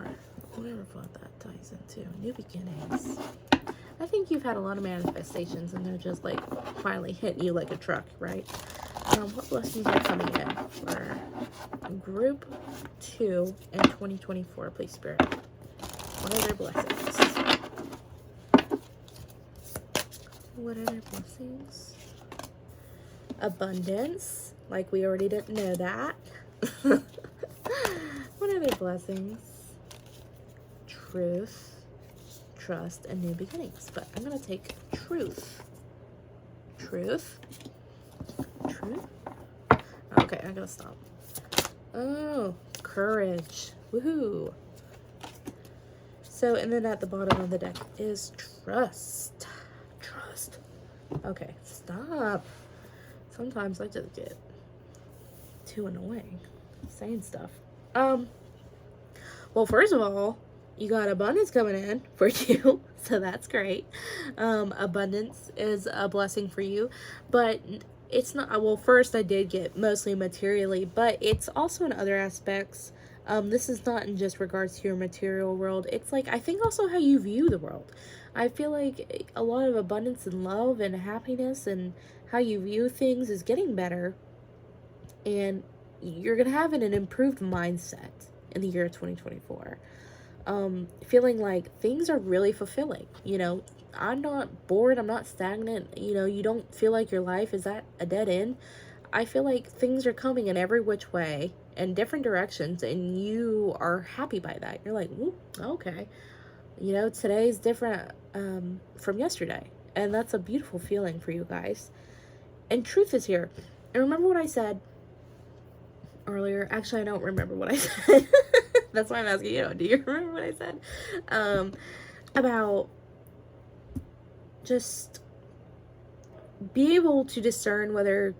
Whatever thought that ties into. New beginnings. I think you've had a lot of manifestations and they're just like finally hitting you like a truck, right? What blessings are coming in for Group 2 in 2024, please, Spirit? What are their blessings? What are their blessings? Abundance. Like we already didn't know that. What are their blessings? Truth, trust, and new beginnings. But I'm going to take truth. Truth. Okay, I gotta stop. Oh, courage. Woohoo. So, and then at the bottom of the deck is trust. Trust. Okay, stop. Sometimes I just get too annoying saying stuff. Well, first of all, you got abundance coming in for you, so that's great. Abundance is a blessing for you, but it's not, well, first I did get mostly materially, but it's also in other aspects This is not in just regards to your material world. It's like, I think also how you view the world. I feel like a lot of abundance and love and happiness and how you view things is getting better. And you're going to have an improved mindset in the year 2024. Feeling like things are really fulfilling. You know, I'm not bored. I'm not stagnant. You know, you don't feel like your life is at a dead end. I feel like things are coming in every which way in different directions, and you are happy by that. You're like, ooh, okay. You know, today's different from yesterday, and that's a beautiful feeling for you guys. And truth is here. And remember what I said earlier? Actually, I don't remember what I said. That's why I'm asking you. Do you remember what I said? About just be able to discern whether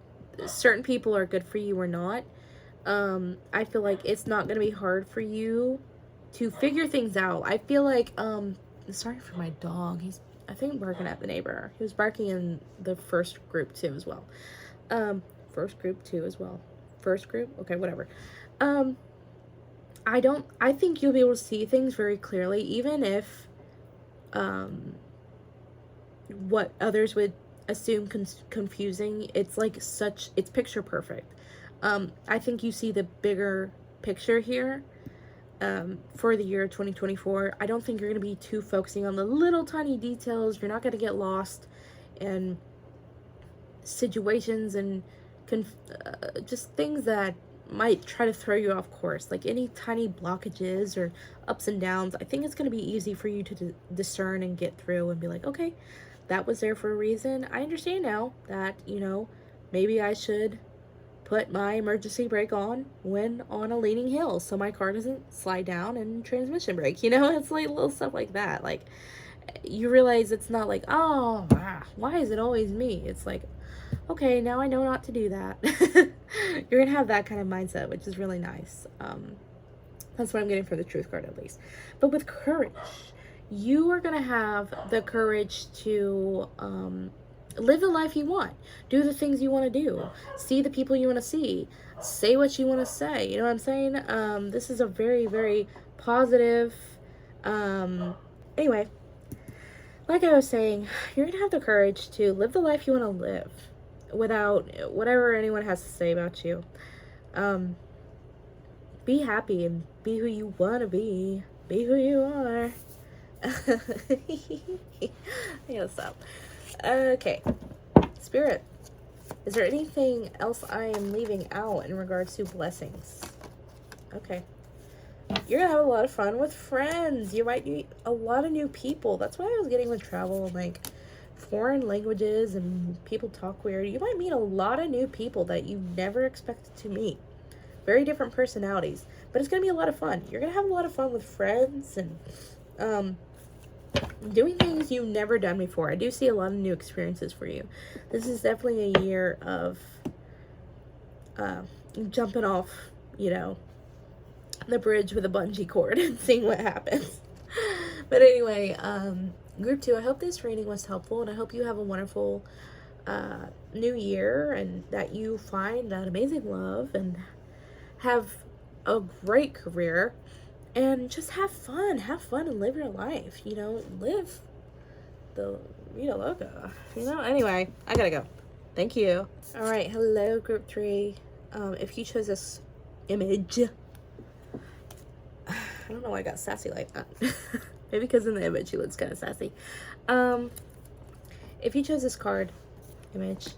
certain people are good for you or not. I feel like it's not going to be hard for you to figure things out. I feel like, sorry for my dog. He's, I think, barking at the neighbor. He was barking in the first group too as well. First group too as well. First group? Okay, whatever. I think you'll be able to see things very clearly, even if, what others would assume confusing. It's like it's picture perfect. I think you see the bigger picture here for the year 2024. I don't think you're going to be too focusing on the little tiny details. You're not going to get lost in situations and just things that might try to throw you off course, like any tiny blockages or ups and downs. I think it's going to be easy for you to discern and get through and be like, okay, that was there for a reason. I understand now that, you know, maybe I should put my emergency brake on when on a leaning hill so my car doesn't slide down and transmission brake. You know, it's like little stuff like that. Like, you realize it's not like, oh, why is it always me? It's like, okay, now I know not to do that. You're gonna have that kind of mindset, which is really nice. That's what I'm getting for the truth card, at least. But with courage, you are gonna have the courage to live the life you want, do the things you want to do, see the people you want to see, say what you want to say. You know what I'm saying? This is a very, very positive. Anyway, like I was saying, you're gonna have the courage to live the life you want to live without whatever anyone has to say about you. Be happy and be who you want to be. Be who you are. I gotta stop. Okay, Spirit, is there anything else I am leaving out in regards to blessings? Okay. You're gonna have a lot of fun with friends. You might meet a lot of new people. That's why I was getting with travel and like foreign languages and people talk weird. You might meet a lot of new people that you never expected to meet. Very different personalities, but it's gonna be a lot of fun. You're gonna have a lot of fun with friends and doing things you've never done before. I do see a lot of new experiences for you. This is definitely a year of jumping off, you know, the bridge with a bungee cord and seeing what happens. But anyway, group 2, I hope this reading was helpful, and I hope you have a wonderful new year, and that you find that amazing love and have a great career. And just have fun and live your life, you know, live the vida loca, you know. Anyway, I gotta go. Thank you. All right, hello, group 3. If you chose this image, I don't know why I got sassy like that. Maybe because in the image she looks kind of sassy. If you chose this card image,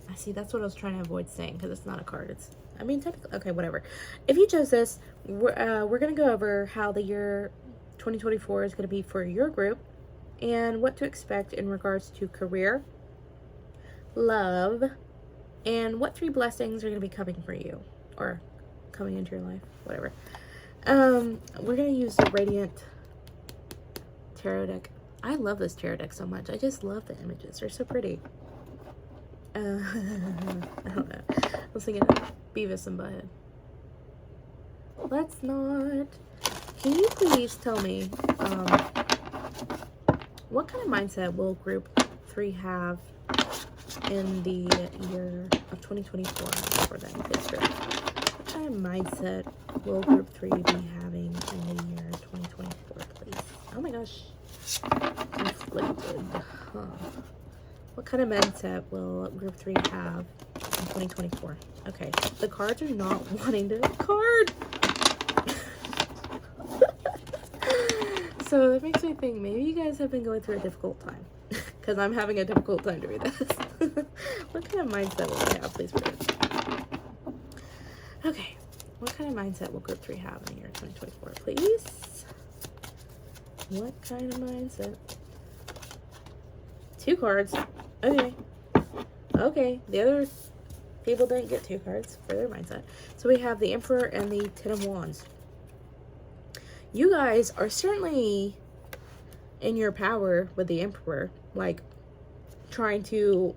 I see, that's what I was trying to avoid saying, because it's not a card. It's, I mean, technically, okay, whatever. If you chose this, we're going to go over how the year 2024 is going to be for your group and what to expect in regards to career, love, and what 3 blessings are going to be coming for you or coming into your life, whatever. We're going to use the Radiant Tarot deck. I love this tarot deck so much. I just love the images. They're so pretty. I don't know. I was thinking Beavis and Butthead. Let's not. Can you please tell me what kind of mindset will group 3 have in the year of 2024 for them? What kind of mindset will group 3 be having in the year 2024, please? Oh my gosh. Conflicted. Huh. What kind of mindset will group 3 have in 2024? Okay, the cards are not wanting to card. So that makes me think maybe you guys have been going through a difficult time. Because I'm having a difficult time to read this. What kind of mindset will they have, please? Okay, what kind of mindset will group 3 have in the year 2024, please? What kind of mindset? 2 cards. Okay. Okay, the other people didn't get 2 cards for their mindset. So we have the Emperor and the Ten of Wands. You guys are certainly in your power with the Emperor. Like, trying to,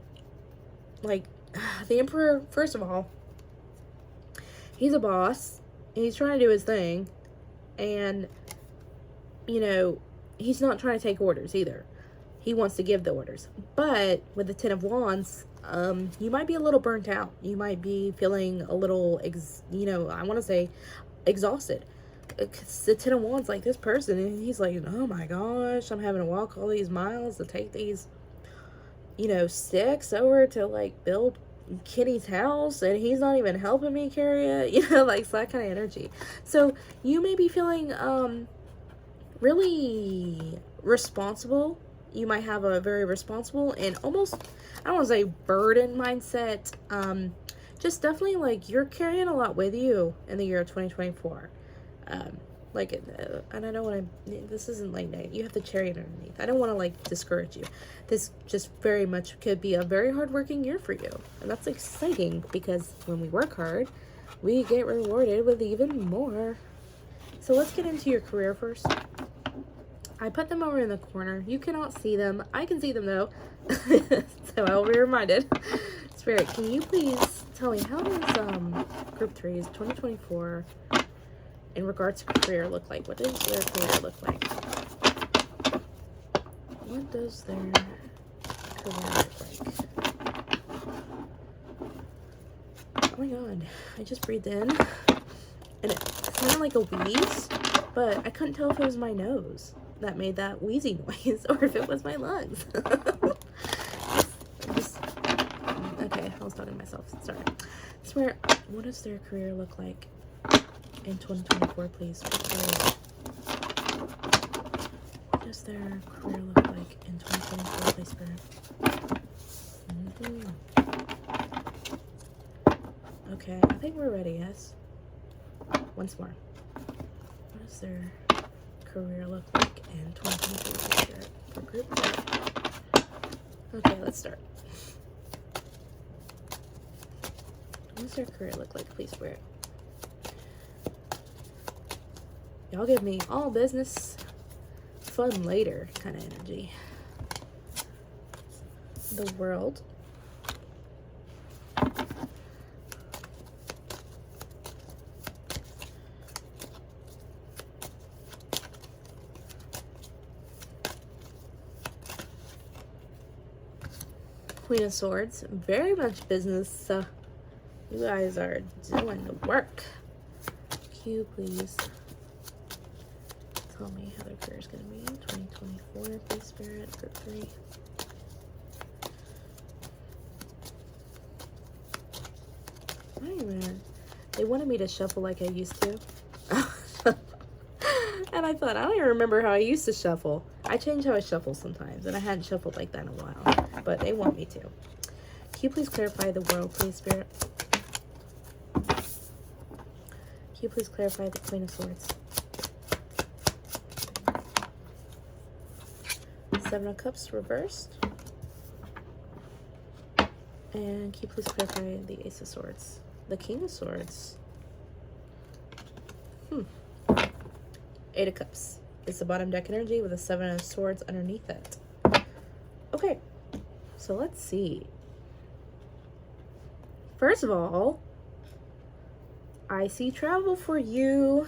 like, the Emperor, first of all, he's a boss. And he's trying to do his thing. And, you know, he's not trying to take orders either. He wants to give the orders. But with the Ten of Wands, you might be a little burnt out. You might be feeling a little, I want to say exhausted. The Ten of Wands, like this person, and he's like, oh my gosh, I'm having to walk all these miles to take these, sticks over to, like, build Kitty's house, and he's not even helping me carry it, like, it's that kind of energy. So you may be feeling really responsible. You might have a very responsible and almost, I don't want to say burden mindset, just definitely, like, you're carrying a lot with you in the year of 2024. And I don't want to, this isn't like that. You have the chariot underneath. I don't want to, like, discourage you. This just very much could be a very hard-working year for you. And that's exciting because when we work hard, we get rewarded with even more. So let's get into your career first. I put them over in the corner. You cannot see them. I can see them, though. So I will be reminded. Spirit, can you please tell me, how does Group 3's 2024 in regards to career look like? What does their career look like? What does their career look like? Oh my god. I just breathed in. And it sounded like a wheeze, but I couldn't tell if it was my nose that made that wheezy noise or if it was my lungs. Okay, I was talking to myself. Sorry. I swear, what does their career look like in 2024, please? What does their career look like in 2024, please, Spirit? Okay, I think we're ready, yes? Once more. What does their career look like in 2024, Spirit, for group? Okay, let's start. What does their career look like, please, Spirit? Y'all give me all business, fun later kind of energy. The World. Queen of Swords. Very much business. You guys are doing the work. Can you please tell me how their career is going to be in 2024, please, Spirit, Group 3. I don't even, they wanted me to shuffle like I used to. And I thought, I don't even remember how I used to shuffle. I change how I shuffle sometimes, and I hadn't shuffled like that in a while. But they want me to. Can you please clarify the World, please, Spirit? Can you please clarify the Queen of Swords? Seven of Cups reversed. And can you please clarify the Ace of Swords? The King of Swords. Eight of Cups. It's the bottom deck energy with a Seven of Swords underneath it. Okay, so let's see. First of all, I see travel for you.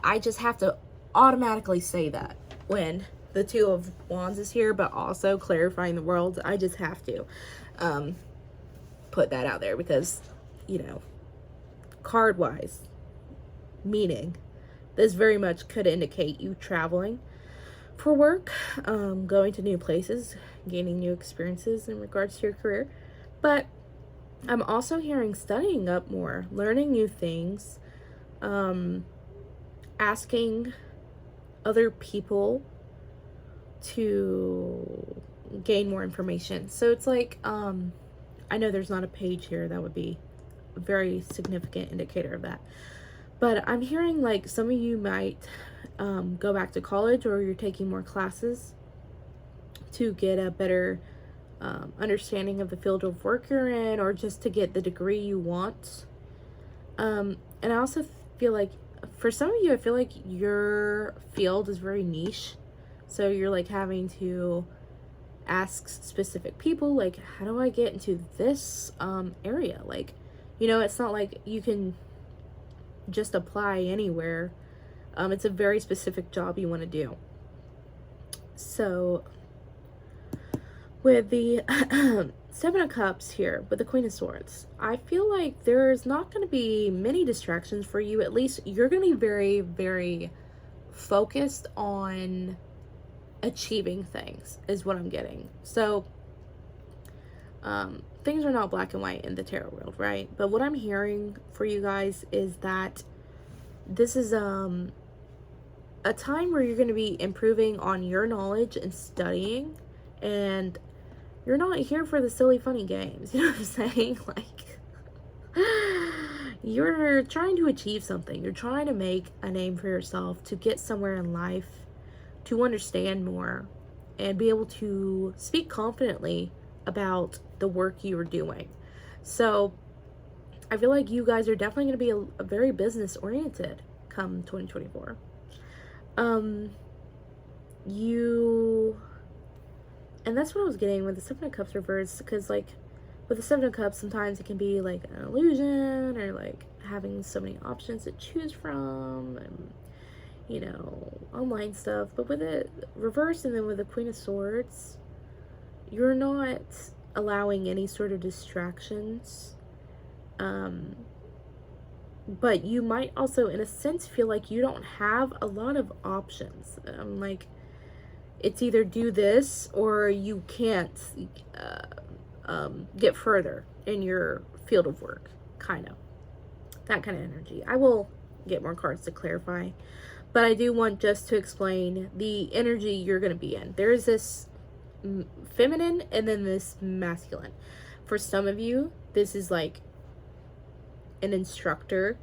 I just have to automatically say that when the Two of Wands is here, but also clarifying the World. I just have to put that out there because, you know, card-wise, meaning this very much could indicate you traveling for work, going to new places, gaining new experiences in regards to your career. But I'm also hearing studying up more, learning new things, asking other people to gain more information. So it's like, I know there's not a page here that would be a very significant indicator of that. But I'm hearing like some of you might go back to college, or you're taking more classes to get a better understanding of the field of work you're in, or just to get the degree you want. And I also feel like for some of you, I feel like your field is very niche. So you're like having to ask specific people, like, how do I get into this area? Like, you know, it's not like you can just apply anywhere. It's a very specific job you want to do. So with the Seven of Cups here, with the Queen of Swords, I feel like there's not going to be many distractions for you. At least you're going to be very, very focused on achieving things, is what I'm getting. So things are not black and white in the tarot world, right? But what I'm hearing for you guys is that this is a time where you're going to be improving on your knowledge and studying, and you're not here for the silly funny games. You know what I'm saying? Like, you're trying to achieve something. You're trying to make a name for yourself, to get somewhere in life, to understand more, and be able to speak confidently about the work you are doing. So I feel like you guys are definitely going to be a very business oriented come 2024. And that's what I was getting with the Seven of Cups reversed, because like with the Seven of Cups, sometimes it can be like an illusion, or like having so many options to choose from, and you know, online stuff. But with it reversed, and then with the Queen of Swords, you're not allowing any sort of distractions. But you might also, in a sense, feel like you don't have a lot of options. Like, it's either do this, or you can't get further in your field of work, kind of. That kind of energy. I will get more cards to clarify, but I do want just to explain the energy you're going to be in. There's this feminine and then this masculine. For some of you, this is like an instructor,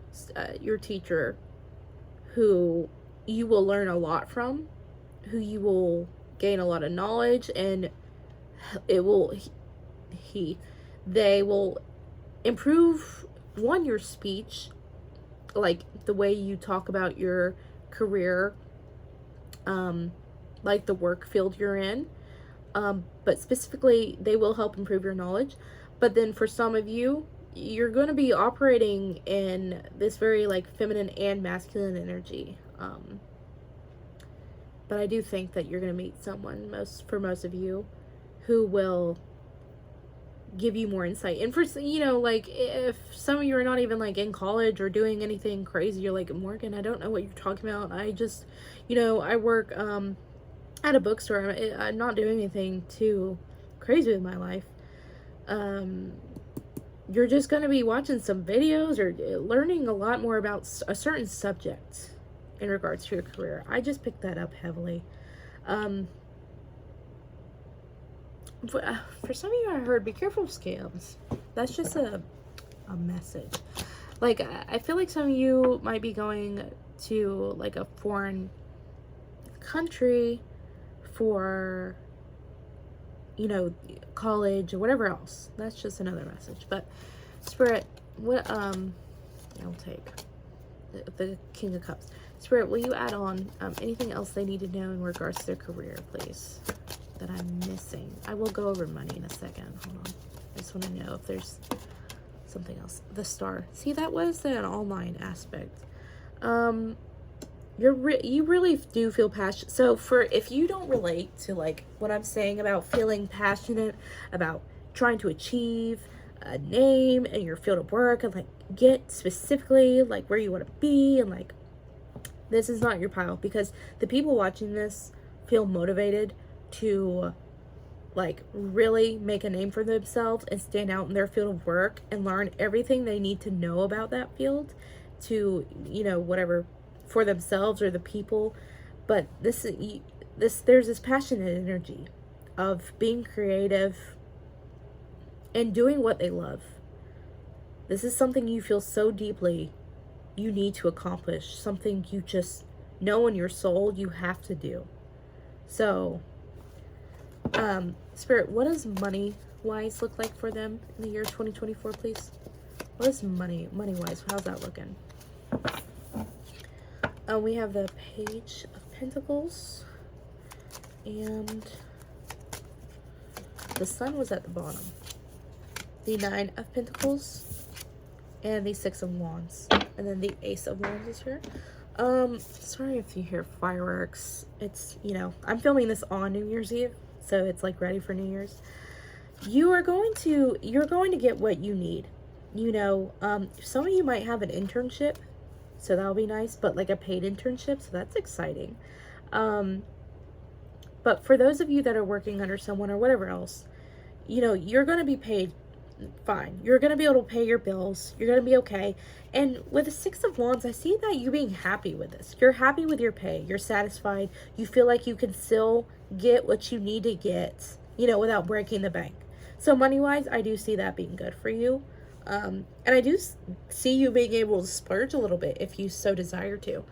your teacher, who you will learn a lot from, who you will gain a lot of knowledge, and they will improve your speech, like the way you talk about your career, like the work field you're in, but specifically they will help improve your knowledge. But then for some of you, you're going to be operating in this very like feminine and masculine energy. But I do think that you're going to meet someone, for most of you, who will give you more insight. And for, you know, like if some of you are not even like in college or doing anything crazy, you're like, Morgan, I don't know what you're talking about. I just, you know, I work at a bookstore. I'm not doing anything too crazy with my life. You're just going to be watching some videos or learning a lot more about a certain subject in regards to your career. I just picked that up heavily. For some of you, I heard be careful of scams. That's just a message. Like, I feel like some of you might be going to like a foreign country for, you know, college or whatever else. That's just another message. But Spirit, what I'll take the King of Cups. Spirit, will you add on anything else they need to know in regards to their career, please, that I'm missing? I will go over money in a second. Hold on. I just want to know if there's something else. The Star. See, that was an online aspect. You really do feel passionate. So if you don't relate to like what I'm saying about feeling passionate about trying to achieve a name in your field of work, and like get specifically like where you want to be, and like this is not your pile, because the people watching this feel motivated to like really make a name for themselves and stand out in their field of work and learn everything they need to know about that field to, you know, whatever, for themselves or the people. But there's this passionate energy of being creative and doing what they love. This is something you feel so deeply you need to accomplish, something you just know in your soul you have to do. So, Spirit, what does money-wise look like for them in the year 2024, please? What is money-wise? How's that looking? We have the Page of Pentacles, and the Sun was at the bottom. The Nine of Pentacles, and the Six of Wands, and then the Ace of Wands is here. Sorry if you hear fireworks. It's, you know, I'm filming this on New Year's Eve, so it's like ready for New Year's. You're going to get what you need. You know, some of you might have an internship, so that'll be nice, but like a paid internship, so that's exciting. But for those of you that are working under someone or whatever else, you know, you're going to be paid fine. You're going to be able to pay your bills. You're going to be okay. And with the Six of Wands, I see that you being happy with this. You're happy with your pay. You're satisfied. You feel like you can still get what you need to get, you know, without breaking the bank. So money-wise, I do see that being good for you. And I do see you being able to splurge a little bit if you so desire to.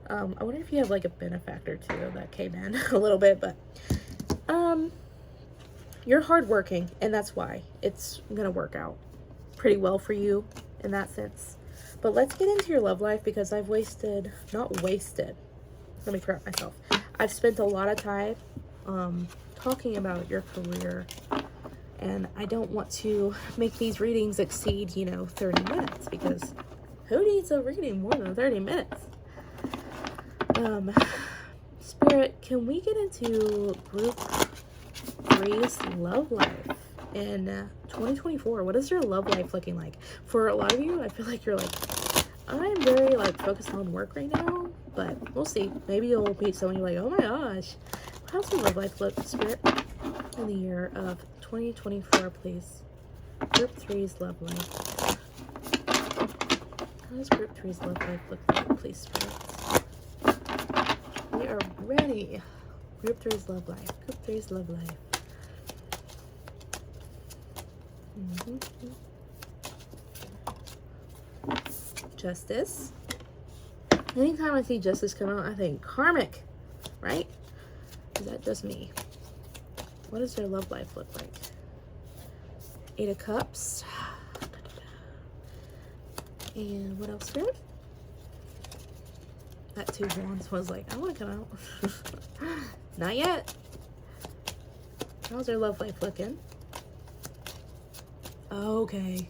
I wonder if you have like a benefactor too that came in a little bit, but you're hardworking, and that's why it's gonna work out pretty well for you in that sense. But let's get into your love life, because I've not wasted, let me correct myself. I've spent a lot of time talking about your career, and I don't want to make these readings exceed, you know, 30 minutes, because who needs a reading more than 30 minutes? Spirit, can we get into group 3's love life in 2024? What is your love life looking like? For a lot of you, I feel like you're like, I'm very like focused on work right now, but we'll see. Maybe you'll meet someone you're like, oh my gosh. How's your love life look, Spirit, in the year of 2024, please? Group 3's love life. How does group 3's love life look like, please, Spirit? We are ready. Group 3's love life. Group 3's love life. Justice. Anytime I see justice come out, I think karmic, right? Is that just me? What does their love life look like? 8 of Cups. And what else, Spirit? That 2 of Wands was like, I want to come out. Not yet. How's their love life looking? Okay.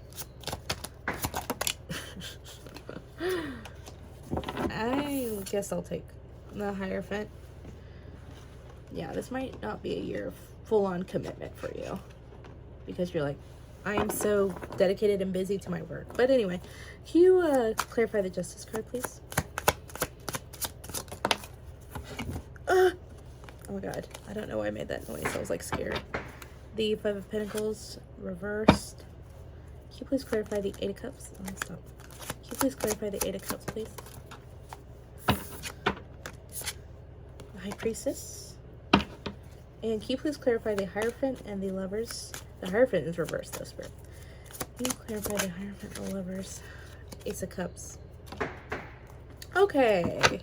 I guess I'll take the Hierophant. Yeah, this might not be a year of full-on commitment for you, because you're like, I am so dedicated and busy to my work. But anyway, can you clarify the Justice card, please? Oh my god, I don't know why I made that noise. I was like scared. The 5 of Pentacles reversed. Can you please clarify the 8 of Cups? Oh, stop. Can you please clarify the 8 of Cups, please? The High Priestess. And can you please clarify the Hierophant and the Lovers? The Hierophant is reversed though, Spirit. Can you clarify the Hierophant and the Lovers? Ace of Cups. Okay.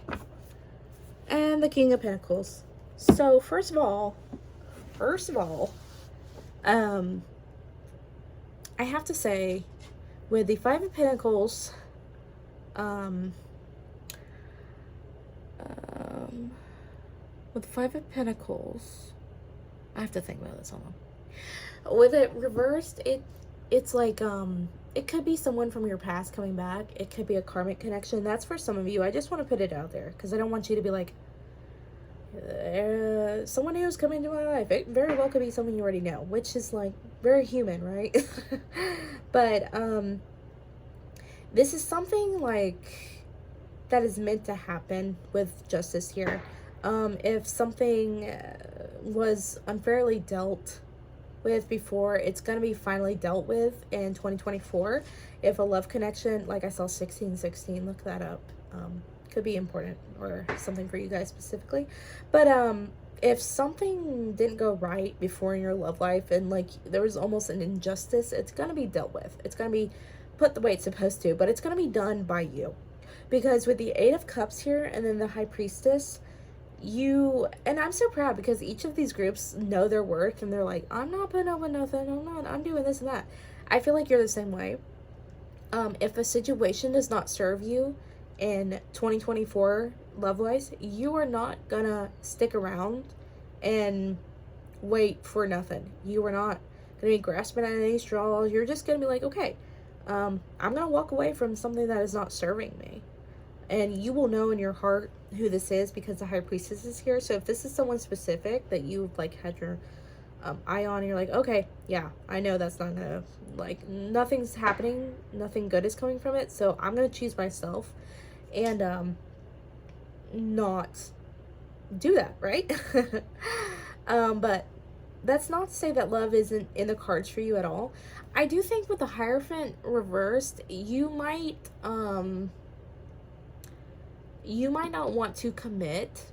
And the King of Pentacles. So first of all, I have to say, with the 5 of Pentacles, with the 5 of Pentacles, I have to think about this. Hold on. With it reversed, it's like, it could be someone from your past coming back. It could be a karmic connection. That's for some of you. I just want to put it out there, because I don't want you to be like, someone new is coming into my life. It very well could be someone you already know, which is like very human, right? But This is something like that is meant to happen with justice here. If something was unfairly dealt with before, it's going to be finally dealt with in 2024. If a love connection, like I saw 1616, look that up. Could be important or something for you guys specifically. But if something didn't go right before in your love life and like there was almost an injustice, it's going to be dealt with. It's going to be put the way it's supposed to, but it's going to be done by you. Because with the Eight of Cups here and then the High Priestess, and I'm so proud because each of these groups know their worth and they're like, I'm not putting up with nothing, I'm doing this and that. I feel like you're the same way. If a situation does not serve you in 2024 love wise, you are not gonna stick around and wait for nothing. You are not gonna be grasping at any straws. You're just gonna be like, okay, I'm gonna walk away from something that is not serving me. And you will know in your heart who this is because the High Priestess is here. So if this is someone specific that you've like had your eye on, and you're like, okay, yeah, I know that's not gonna, like, nothing's happening, nothing good is coming from it, so I'm gonna choose myself and not do that, right? But that's not to say that love isn't in the cards for you at all. I do think with the Hierophant reversed, you might not want to commit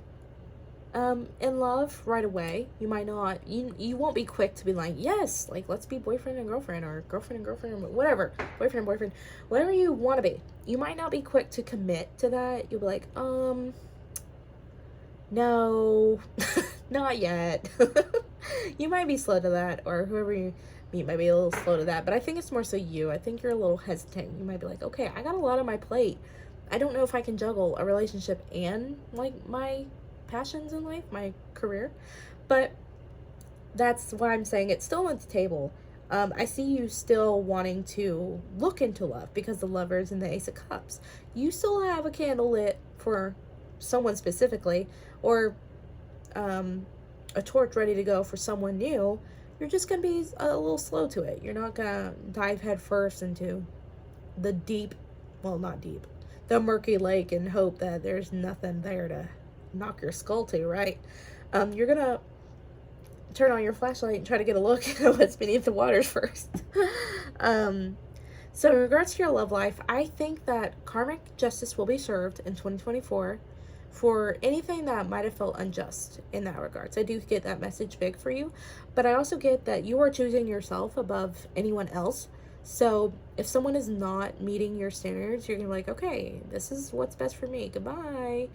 in love right away. You might not, you won't be quick to be like, yes, like, let's be boyfriend and girlfriend, or girlfriend and girlfriend, or whatever, boyfriend and boyfriend, whatever you want to be. You might not be quick to commit to that. You'll be like, no, not yet. You might be slow to that, or whoever you meet might be a little slow to that, but I think it's more so you. I think you're a little hesitant. You might be like, okay, I got a lot on my plate. I don't know if I can juggle a relationship and, like, my passions in life, my career, but that's why I'm saying it's still on the table. I see you still wanting to look into love because the Lovers and the Ace of Cups. You still have a candle lit for someone specifically, or a torch ready to go for someone new. You're just gonna be a little slow to it. You're not gonna dive head first into the deep, well, not deep, the murky lake and hope that there's nothing there to knock your skull to, right? You're gonna turn on your flashlight and try to get a look at what's beneath the waters first. So in regards to your love life, I think that karmic justice will be served in 2024 for anything that might have felt unjust in that regards. I do get that message big for you, but I also get that you are choosing yourself above anyone else. So if someone is not meeting your standards, you're gonna be like, okay, this is what's best for me, goodbye.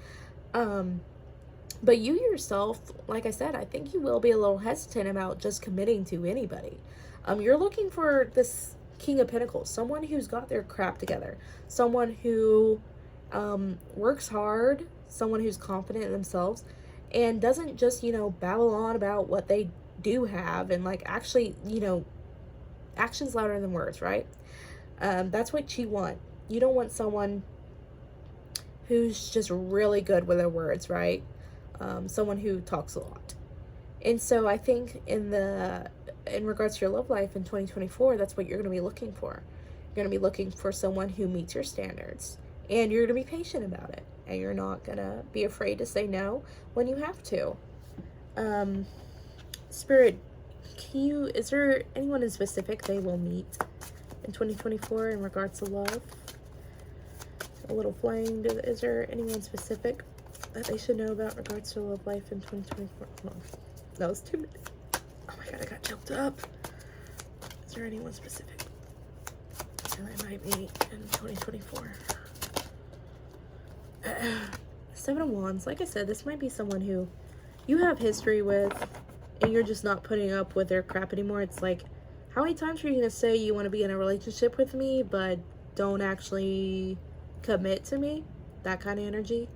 But you yourself, like I said, I think you will be a little hesitant about just committing to anybody. You're looking for this King of Pentacles, someone who's got their crap together, someone who works hard, someone who's confident in themselves, and doesn't just, babble on about what they do have, and like actually, actions louder than words, right? That's what you want. You don't want someone who's just really good with their words, right? Someone who talks a lot. And so I think in regards to your love life in 2024, that's what you're going to be looking for. You're going to be looking for someone who meets your standards, and you're going to be patient about it, and you're not going to be afraid to say no when you have to. Spirit, is there anyone in specific they will meet in 2024 in regards to love? A little flame. Is there anyone specific that they should know about in regards to love life in 2024? Oh, that was too many. Oh my god, I got choked up. Is there anyone specific that I might meet in 2024? 7 of Wands. Like I said, this might be someone who you have history with, and you're just not putting up with their crap anymore. It's like, how many times are you going to say you want to be in a relationship with me, but don't actually commit to me? That kind of energy.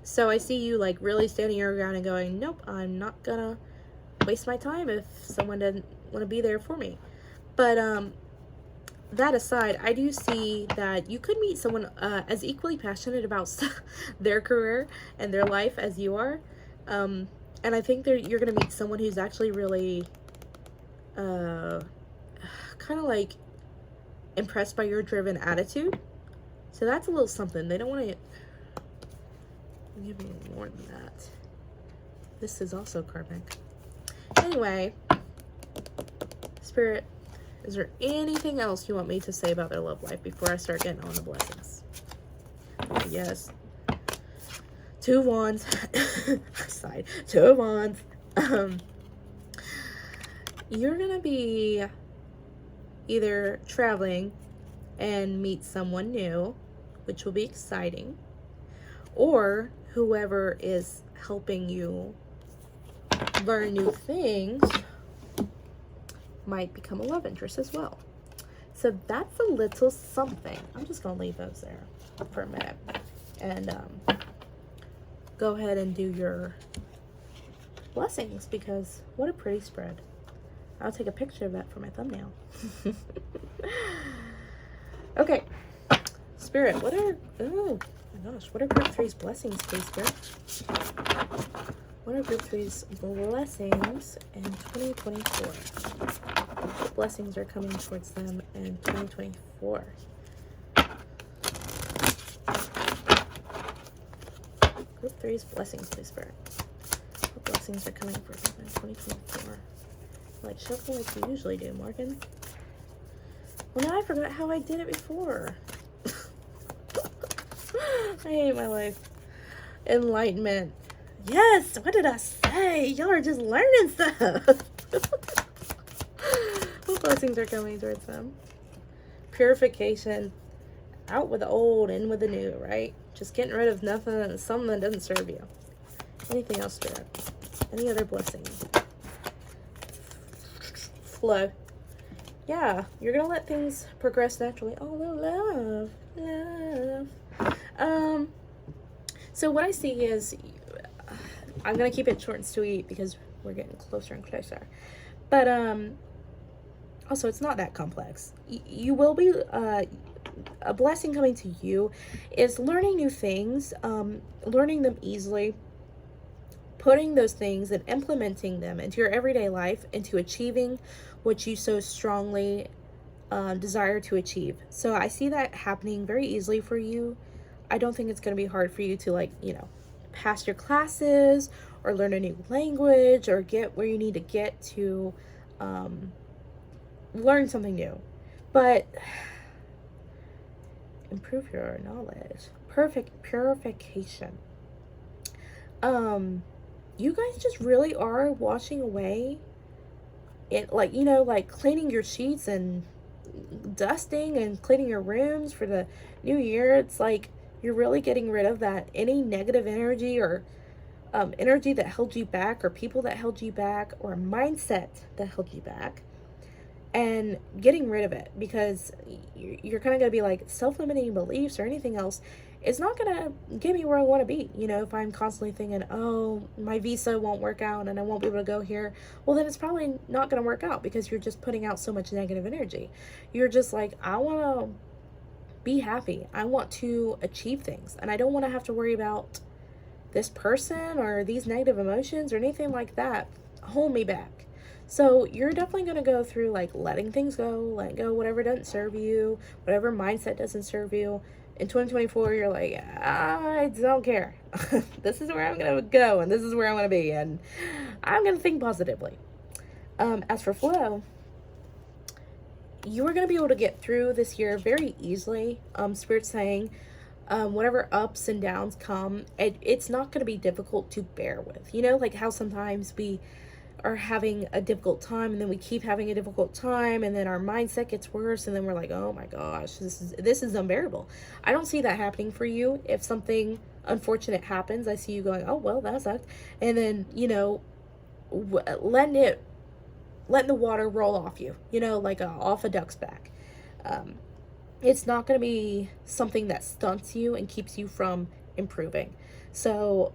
So I see you like really standing your ground and going, nope, I'm not gonna waste my time if someone doesn't want to be there for me. But that aside, I do see that you could meet someone as equally passionate about their career and their life as you are. And I think you're gonna meet someone who's actually really kind of like impressed by your driven attitude. So that's a little something. They don't want to give me more than that. This is also karmic. Anyway, Spirit, is there anything else you want me to say about their love life before I start getting on the blessings? Yes. 2 of Wands. I sighed. 2 of Wands. You're going to be either traveling and meet someone new, which will be exciting, or whoever is helping you learn new things might become a love interest as well. So that's a little something. I'm just going to leave those there for a minute and go ahead and do your blessings, because what a pretty spread. I'll take a picture of that for my thumbnail. Okay, Spirit, what are, oh my gosh, what are Group 3's blessings, please, Spirit? What are Group 3's blessings in 2024? What blessings are coming towards them in 2024? Group 3's blessings, please, Spirit. What blessings are coming for them in 2024? Like, shuffle like you usually do, Morgan. Well, now I forgot how I did it before. I hate my life. Enlightenment. Yes, what did I say? Y'all are just learning stuff. What blessings are coming towards them? Purification. Out with the old, in with the new, right? Just getting rid of nothing, something that doesn't serve you. Anything else, Spirit? Any other blessings? Flow. Yeah, you're gonna let things progress naturally. Oh, love. So what I see is, I'm gonna keep it short and sweet because we're getting closer and closer. But also, it's not that complex. You will be a blessing coming to you is learning new things, learning them easily, putting those things and implementing them into your everyday life, into achieving what you so strongly desire to achieve. So I see that happening very easily for you. I don't think it's going to be hard for you to, like, you know, pass your classes or learn a new language or get where you need to get to learn something new. But improve your knowledge. Perfect purification. You guys just really are washing away it, like, you know, like cleaning your sheets and dusting and cleaning your rooms for the new year. It's like you're really getting rid of that, any negative energy or energy that held you back, or people that held you back, or a mindset that held you back, and getting rid of it, because you're kind of going to be like, self-limiting beliefs or anything else is not going to get me where I want to be. You know, if I'm constantly thinking, oh, my visa won't work out and I won't be able to go here, well, then it's probably not going to work out, because you're just putting out so much negative energy. You're just like, I want to be happy. I want to achieve things, and I don't want to have to worry about this person or these negative emotions or anything like that hold me back. So you're definitely going to go through, like, letting things go, letting go whatever doesn't serve you, whatever mindset doesn't serve you. In 2024, you're like, I don't care. This is where I'm going to go, and this is where I'm going to be, and I'm going to think positively. As for flow, you are going to be able to get through this year very easily. Spirit's saying, whatever ups and downs come, it's not going to be difficult to bear with. You know, like how sometimes we are having a difficult time, and then we keep having a difficult time, and then our mindset gets worse, and then we're like, oh my gosh, this is unbearable. I don't see that happening for you. If something unfortunate happens, I see you going, oh well, that sucked, and then, you know, letting the water roll off you, you know, like off a duck's back. It's not going to be something that stunts you and keeps you from improving. So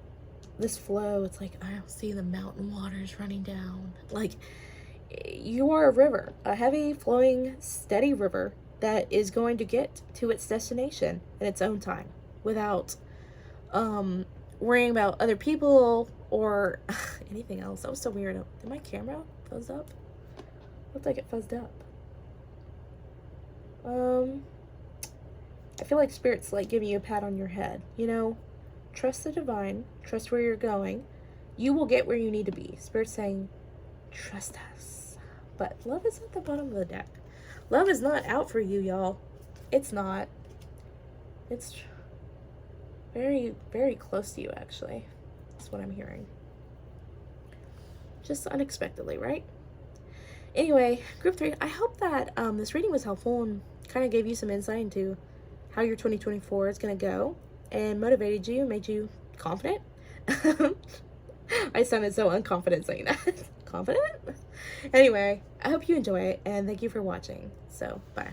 this flow, it's like, I don't see the mountain waters running down. Like, you are a river, a heavy flowing, steady river that is going to get to its destination in its own time without worrying about other people or anything else. That was so weird. Did my camera fuzz up? Looked like it fuzzed up. I feel like Spirit's like giving you a pat on your head. You know, trust the divine, trust where you're going. You will get where you need to be. Spirit's saying, trust us. But love is at the bottom of the deck. Love is not out for you, y'all. It's not. It's very, very close to you, actually. That's what I'm hearing. Just unexpectedly, right? Anyway, group 3, I hope that this reading was helpful and kind of gave you some insight into how your 2024 is going to go and motivated you, made you confident. I sounded so unconfident saying that. Confident? Anyway, I hope you enjoy it and thank you for watching. So, bye.